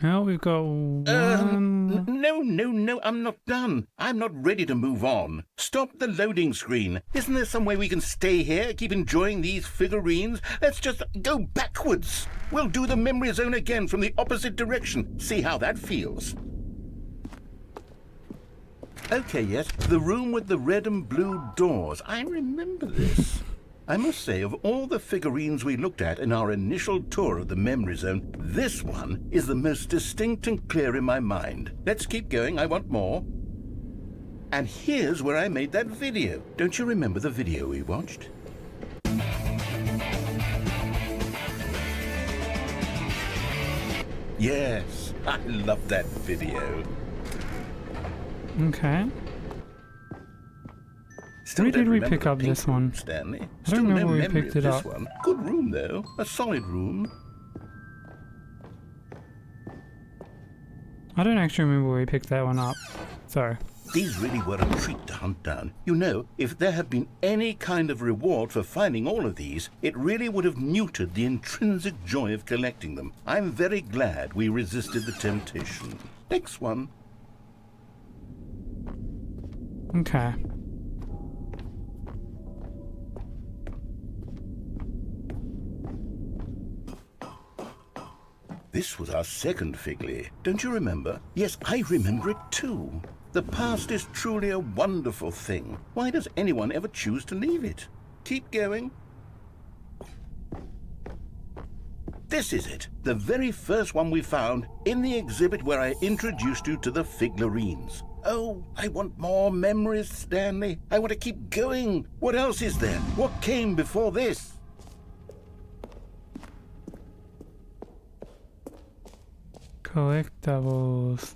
Now we've got one... No, I'm not done. I'm not ready to move on. Stop the loading screen. Isn't there some way we can stay here, keep enjoying these figurines? Let's just go backwards. We'll do the memory zone again from the opposite direction. See how that feels. Okay, yes, the room with the red and blue doors. I remember this. I must say, of all the figurines we looked at in our initial tour of the memory zone, this one is the most distinct and clear in my mind. Let's keep going, I want more. And here's where I made that video. Don't you remember the video we watched? Yes, I love that video. Okay. Still Where did don't we remember pick the up pink this room, one? Stanley. I Still don't no remember where we memory picked of it this up. one. Good room though, a solid room. I don't actually remember where we picked that one up. Sorry. These really were a treat to hunt down. You know, if there had been any kind of reward for finding all of these, it really would have muted the intrinsic joy of collecting them. I'm very glad we resisted the temptation. Next one. Okay. This was our second Figley. Don't you remember? Yes, I remember it too. The past is truly a wonderful thing. Why does anyone ever choose to leave it? Keep going. This is it, the very first one we found in the exhibit where I introduced you to the figurines. Oh, I want more memories, Stanley. I want to keep going. What else is there? What came before this? Collectibles.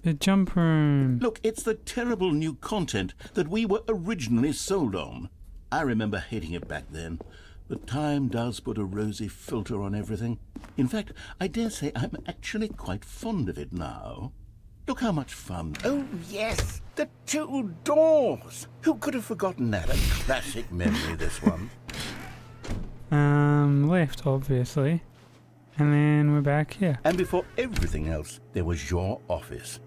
The jump room. Look, it's the terrible new content that we were originally sold on. I remember hating it back then, but time does put a rosy filter on everything. In fact, I dare say I'm actually quite fond of it now. Look how much fun. Oh, yes, the two doors. Who could have forgotten that? A classic memory, this one. Left, obviously. And then we're back here. And before everything else, there was your office.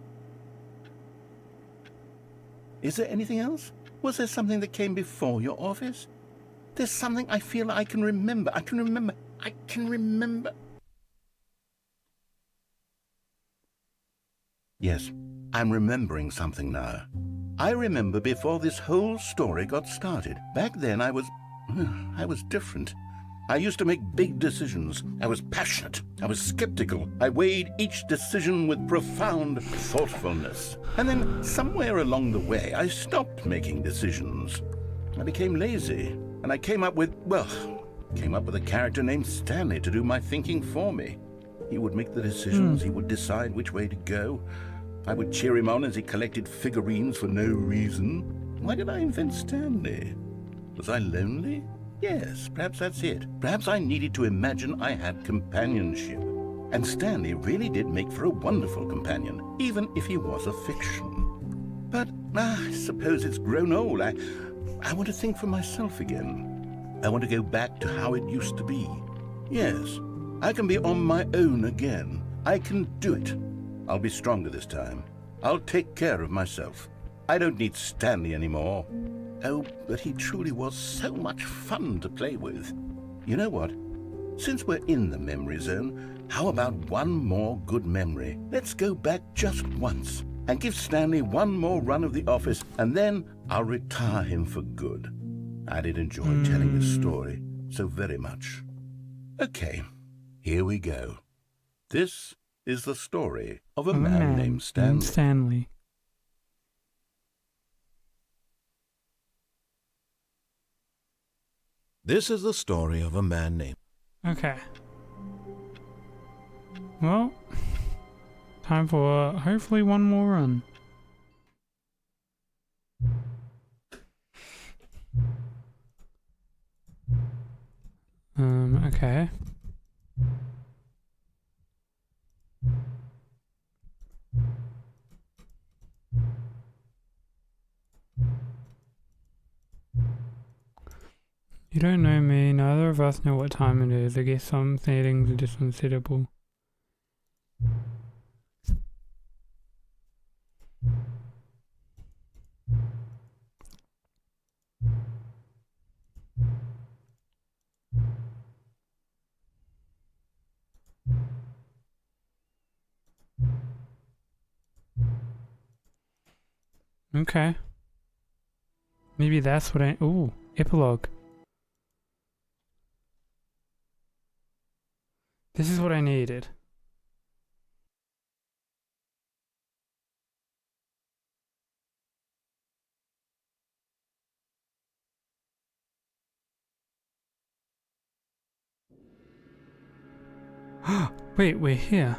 Is there anything else? Was there something that came before your office? There's something I feel I can remember. I can remember. Yes, I'm remembering something now. I remember before this whole story got started. Back then I was different. I used to make big decisions. I was passionate. I was skeptical. I weighed each decision with profound thoughtfulness. And then somewhere along the way, I stopped making decisions. I became lazy. And I came up with a character named Stanley to do my thinking for me. He would make the decisions. He would decide which way to go. I would cheer him on as he collected figurines for no reason. Why did I invent Stanley? Was I lonely? Yes, perhaps that's it. Perhaps I needed to imagine I had companionship. And Stanley really did make for a wonderful companion, even if he was a fiction. But I suppose it's grown old. I want to think for myself again. I want to go back to how it used to be. Yes, I can be on my own again. I can do it. I'll be stronger this time. I'll take care of myself. I don't need Stanley anymore. Oh, but he truly was so much fun to play with. You know what? Since we're in the memory zone, how about one more good memory? Let's go back just once and give Stanley one more run of the office, and then I'll retire him for good. I did enjoy telling this story so very much. Okay, here we go. This is the story of a man named Stanley. This is the story of a man named... Okay. Well, time for hopefully one more run. Okay. You don't know me, neither of us know what time it is. I guess some settings are just unsettable. Okay. Maybe that's what ooh, epilogue. This is what I needed. Wait, we're here.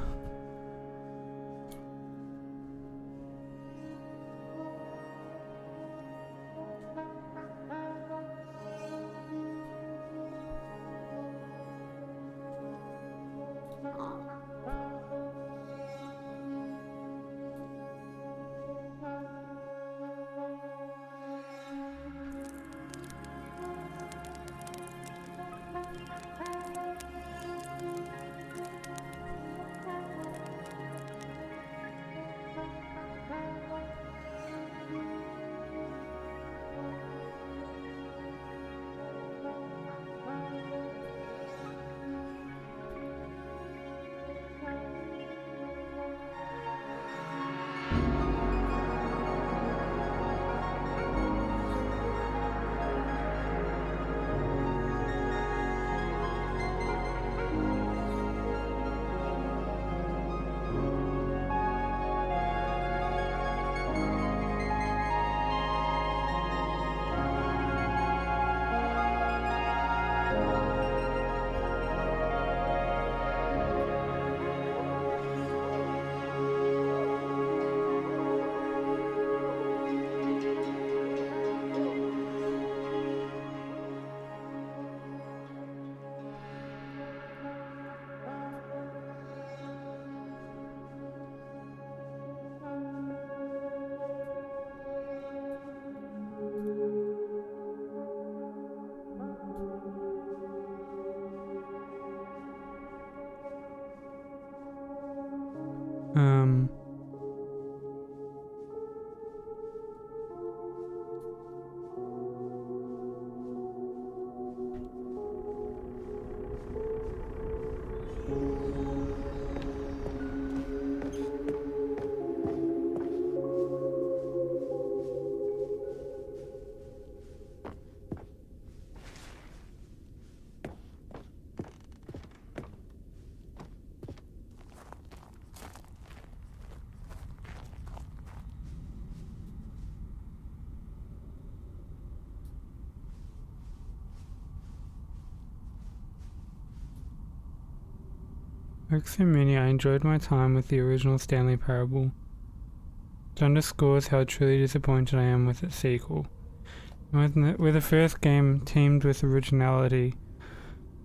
Um... Like so many, I enjoyed my time with the original Stanley Parable. It underscores how truly disappointed I am with its sequel. Where the first game teamed with originality,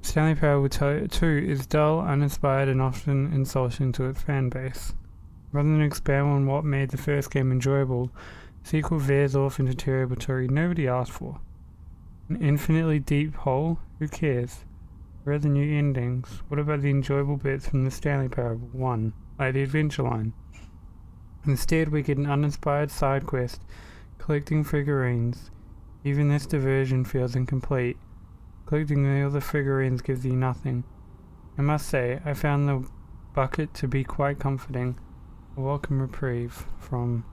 Stanley Parable 2 is dull, uninspired, and often insulting to its fan base. Rather than expand on what made the first game enjoyable, the sequel veers off into territory nobody asked for. An infinitely deep hole? Who cares? Where are the new endings? What about the enjoyable bits from the Stanley Parable 1, like the adventure line? Instead, we get an uninspired side quest, collecting figurines. Even this diversion feels incomplete. Collecting the other figurines gives you nothing. I must say, I found the bucket to be quite comforting. A welcome reprieve from...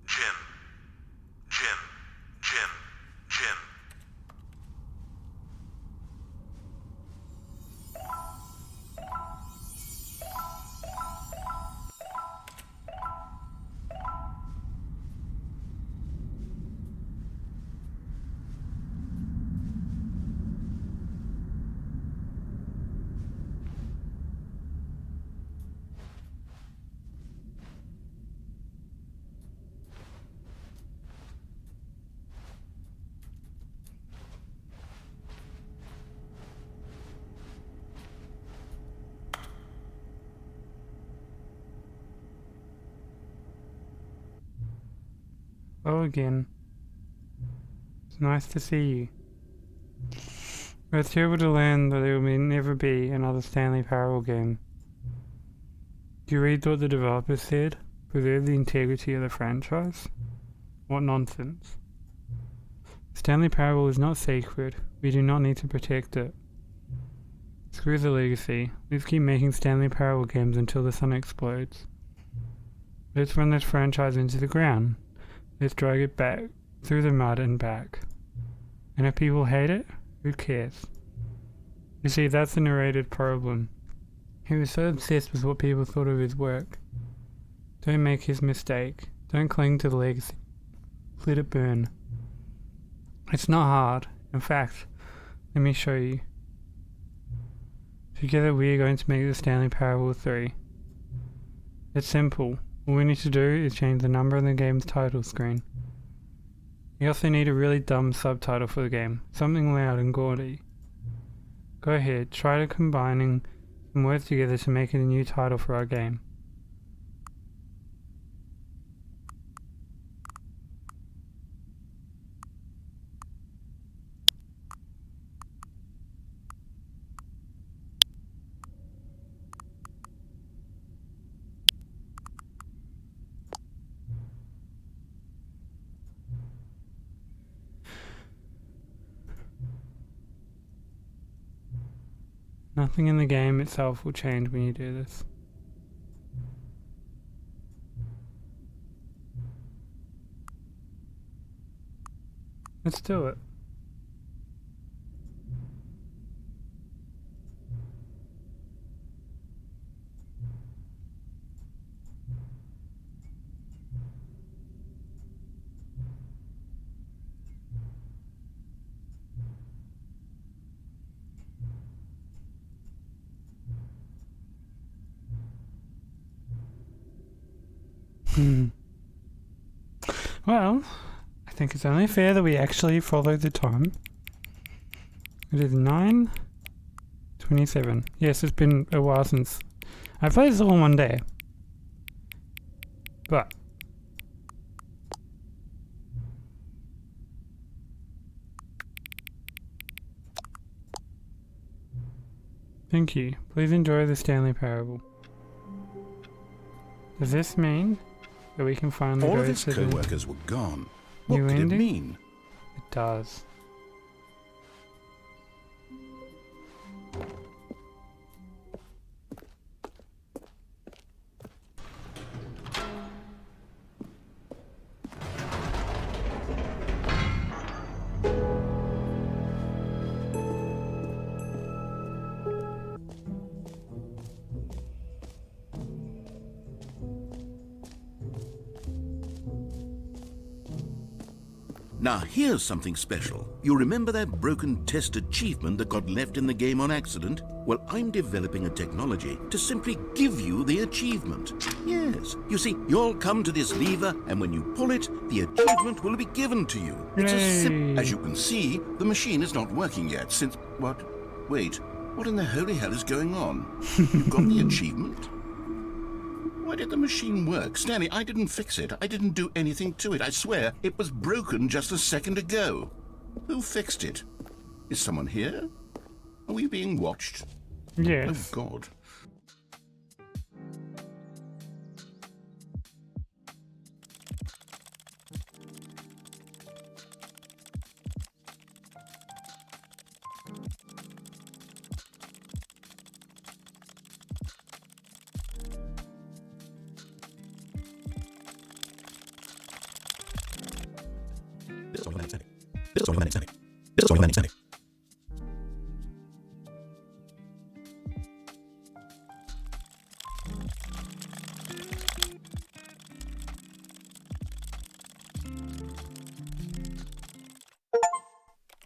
Jim. Oh, again. It's nice to see you. But it's terrible to learn that there will never be another Stanley Parable game. Do you read what the developers said? Preserve the integrity of the franchise? What nonsense. Stanley Parable is not sacred. We do not need to protect it. Screw the legacy. Let's keep making Stanley Parable games until the sun explodes. Let's run this franchise into the ground. Let's drag it back, through the mud and back. And if people hate it, who cares? You see, that's the narrator's problem. He was so obsessed with what people thought of his work. Don't make his mistake. Don't cling to the legacy. Let it burn. It's not hard. In fact, let me show you. Together we are going to make the Stanley Parable 3. It's simple. All we need to do is change the number on the game's title screen. We also need a really dumb subtitle for the game, something loud and gaudy. Go ahead, try to combining some words together to make it a new title for our game. Nothing in the game itself will change when you do this. Let's do it. Well, I think it's only fair that we actually follow the time. It is 9:27. Yes, it's been a while since I played this all in one day. But thank you. Please enjoy the Stanley Parable. Does this mean that we can finally All go of his to the co-workers were gone. What new could it ending? mean? It does. Now, here's something special. You remember that broken test achievement that got left in the game on accident? Well, I'm developing a technology to simply give you the achievement. Yes. You see, you'll come to this lever, and when you pull it, the achievement will be given to you. It's as simple. As you can see, the machine is not working yet since... What? Wait. What in the holy hell is going on? You got the achievement? Why did the machine work? Stanley, I didn't fix it. I didn't do anything to it. I swear, it was broken just a second ago. Who fixed it? Is someone here? Are we being watched? Yes. Oh, God.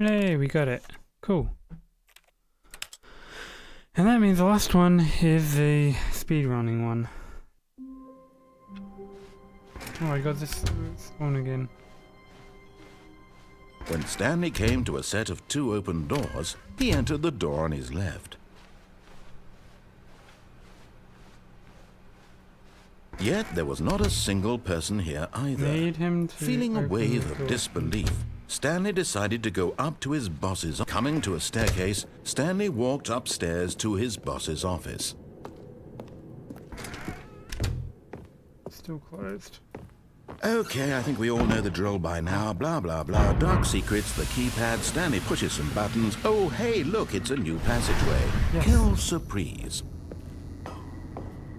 Hey, we got it. Cool. And that means the last one is the speedrunning one. Oh, I got this one again. When Stanley came to a set of 2 open doors, he entered the door on his left. Yet there was not a single person here either. Need him to Feeling a open wave the of door. disbelief, Stanley decided to go up to his boss's. Coming to a staircase, Stanley walked upstairs to his boss's office. Still closed. Okay, I think we all know the drill by now. Blah, blah, blah. Dark secrets, the keypad. Stanley pushes some buttons. Oh, hey, look, it's a new passageway. Yes. Kill surprise.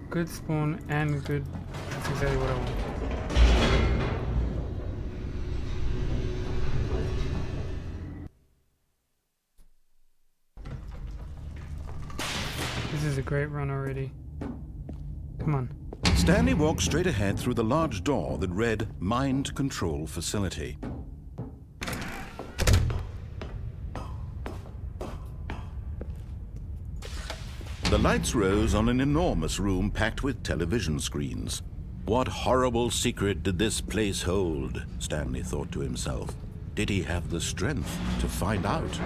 Good spawn and good. That's exactly what I want. This is a great run already. Come on. Stanley walked straight ahead through the large door that read Mind Control Facility. The lights rose on an enormous room packed with television screens. What horrible secret did this place hold? Stanley thought to himself. Did he have the strength to find out?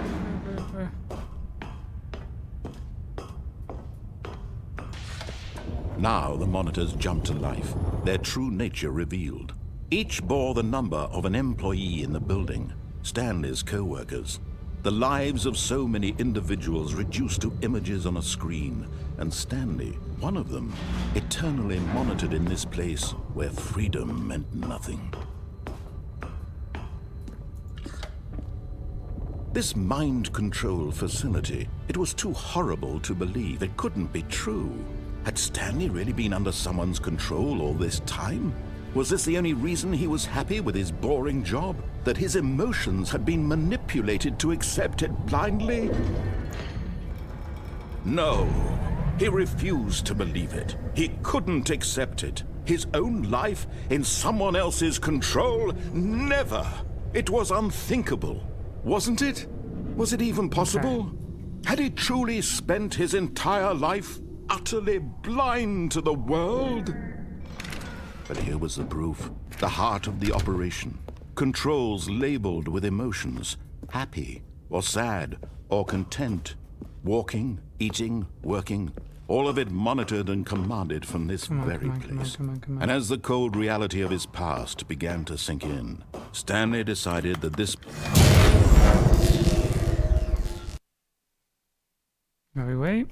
Now the monitors jumped to life, their true nature revealed. Each bore the number of an employee in the building, Stanley's co-workers. The lives of so many individuals reduced to images on a screen, and Stanley, one of them, eternally monitored in this place where freedom meant nothing. This mind control facility, it was too horrible to believe. It couldn't be true. Had Stanley really been under someone's control all this time? Was this the only reason he was happy with his boring job? That his emotions had been manipulated to accept it blindly? No, he refused to believe it. He couldn't accept it. His own life in someone else's control? Never! It was unthinkable, wasn't it? Was it even possible? Had he truly spent his entire life utterly blind to the world? But here was the proof, the heart of the operation. controls labeled with emotions, happy or sad or content, walking, eating, working, all of it monitored and commanded from this very place. Come on. And as the cold reality of his past began to sink in, Stanley decided that this... While we wait.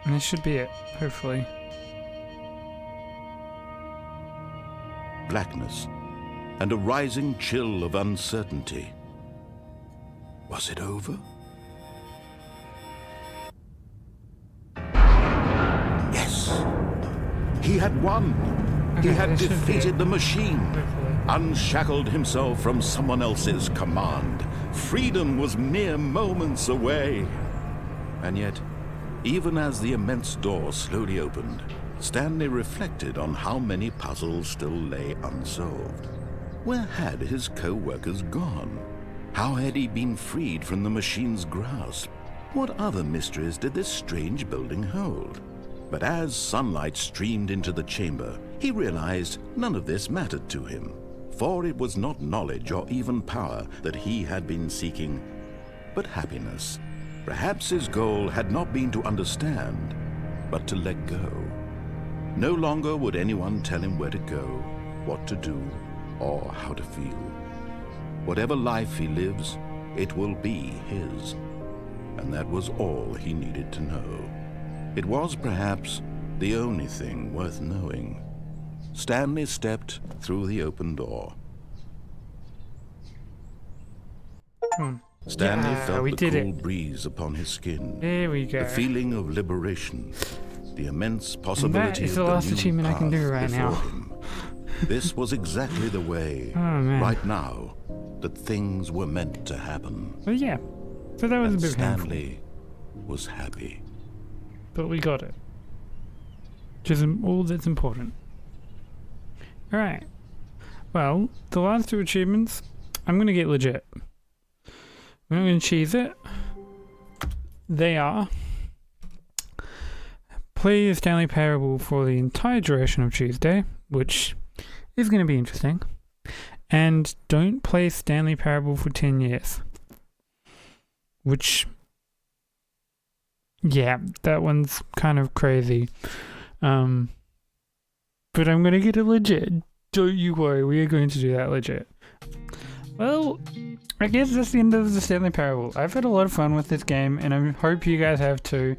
And this should be it, hopefully. blackness and a rising chill of uncertainty. Was it over? Yes! He had won! He had defeated the machine, unshackled himself from someone else's command. Freedom was mere moments away. And yet, even as the immense door slowly opened, Stanley reflected on how many puzzles still lay unsolved. Where had his co-workers gone? How had he been freed from the machine's grasp? What other mysteries did this strange building hold? But as sunlight streamed into the chamber, he realized none of this mattered to him, for it was not knowledge or even power that he had been seeking, but happiness. Perhaps his goal had not been to understand, but to let go. No longer would anyone tell him where to go, what to do, or how to feel. Whatever life he lives, it will be his. And that was all he needed to know. It was perhaps the only thing worth knowing. Stanley stepped through the open door. Stanley felt the cool breeze upon his skin. There we go. The feeling of liberation. The immense possibility is of the last new achievement I can do path right before now. him. This was exactly the way, right now, that things were meant to happen. Well, yeah. So that was And a bit painful. Stanley was happy. But we got it. Which is all that's important. Alright. Well, the last two achievements, I'm going to get legit. I'm not going to cheese it. They are: play the Stanley Parable for the entire duration of Tuesday, which is going to be interesting. And don't play Stanley Parable for 10 years. Which, yeah, that one's kind of crazy. But I'm going to get it legit. Don't you worry, we are going to do that legit. Well, I guess that's the end of the Stanley Parable. I've had a lot of fun with this game, and I hope you guys have too.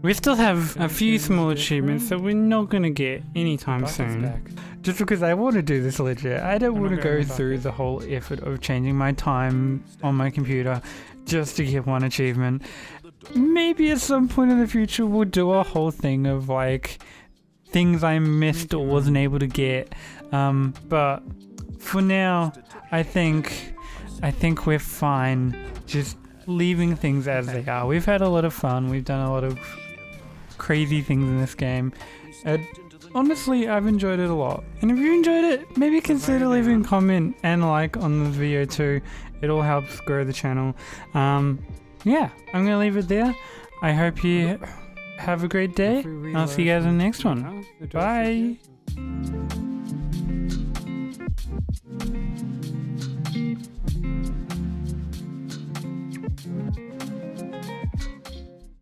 We still have a few small achievements that we're not going to get anytime soon. Just because I want to do this legit. I don't want to go through the whole effort of changing my time on my computer just to get one achievement. Maybe at some point in the future we'll do a whole thing of like things I missed or wasn't able to get. But for now, I think we're fine just leaving things as they are. We've had a lot of fun. We've done a lot of crazy things in this game. Honestly, I've enjoyed it a lot. And if you enjoyed it, maybe consider leaving a comment and like on the video too. It all helps grow the channel. Yeah, I'm going to leave it there. I hope you have a great day. I'll see you guys in the next one. Bye.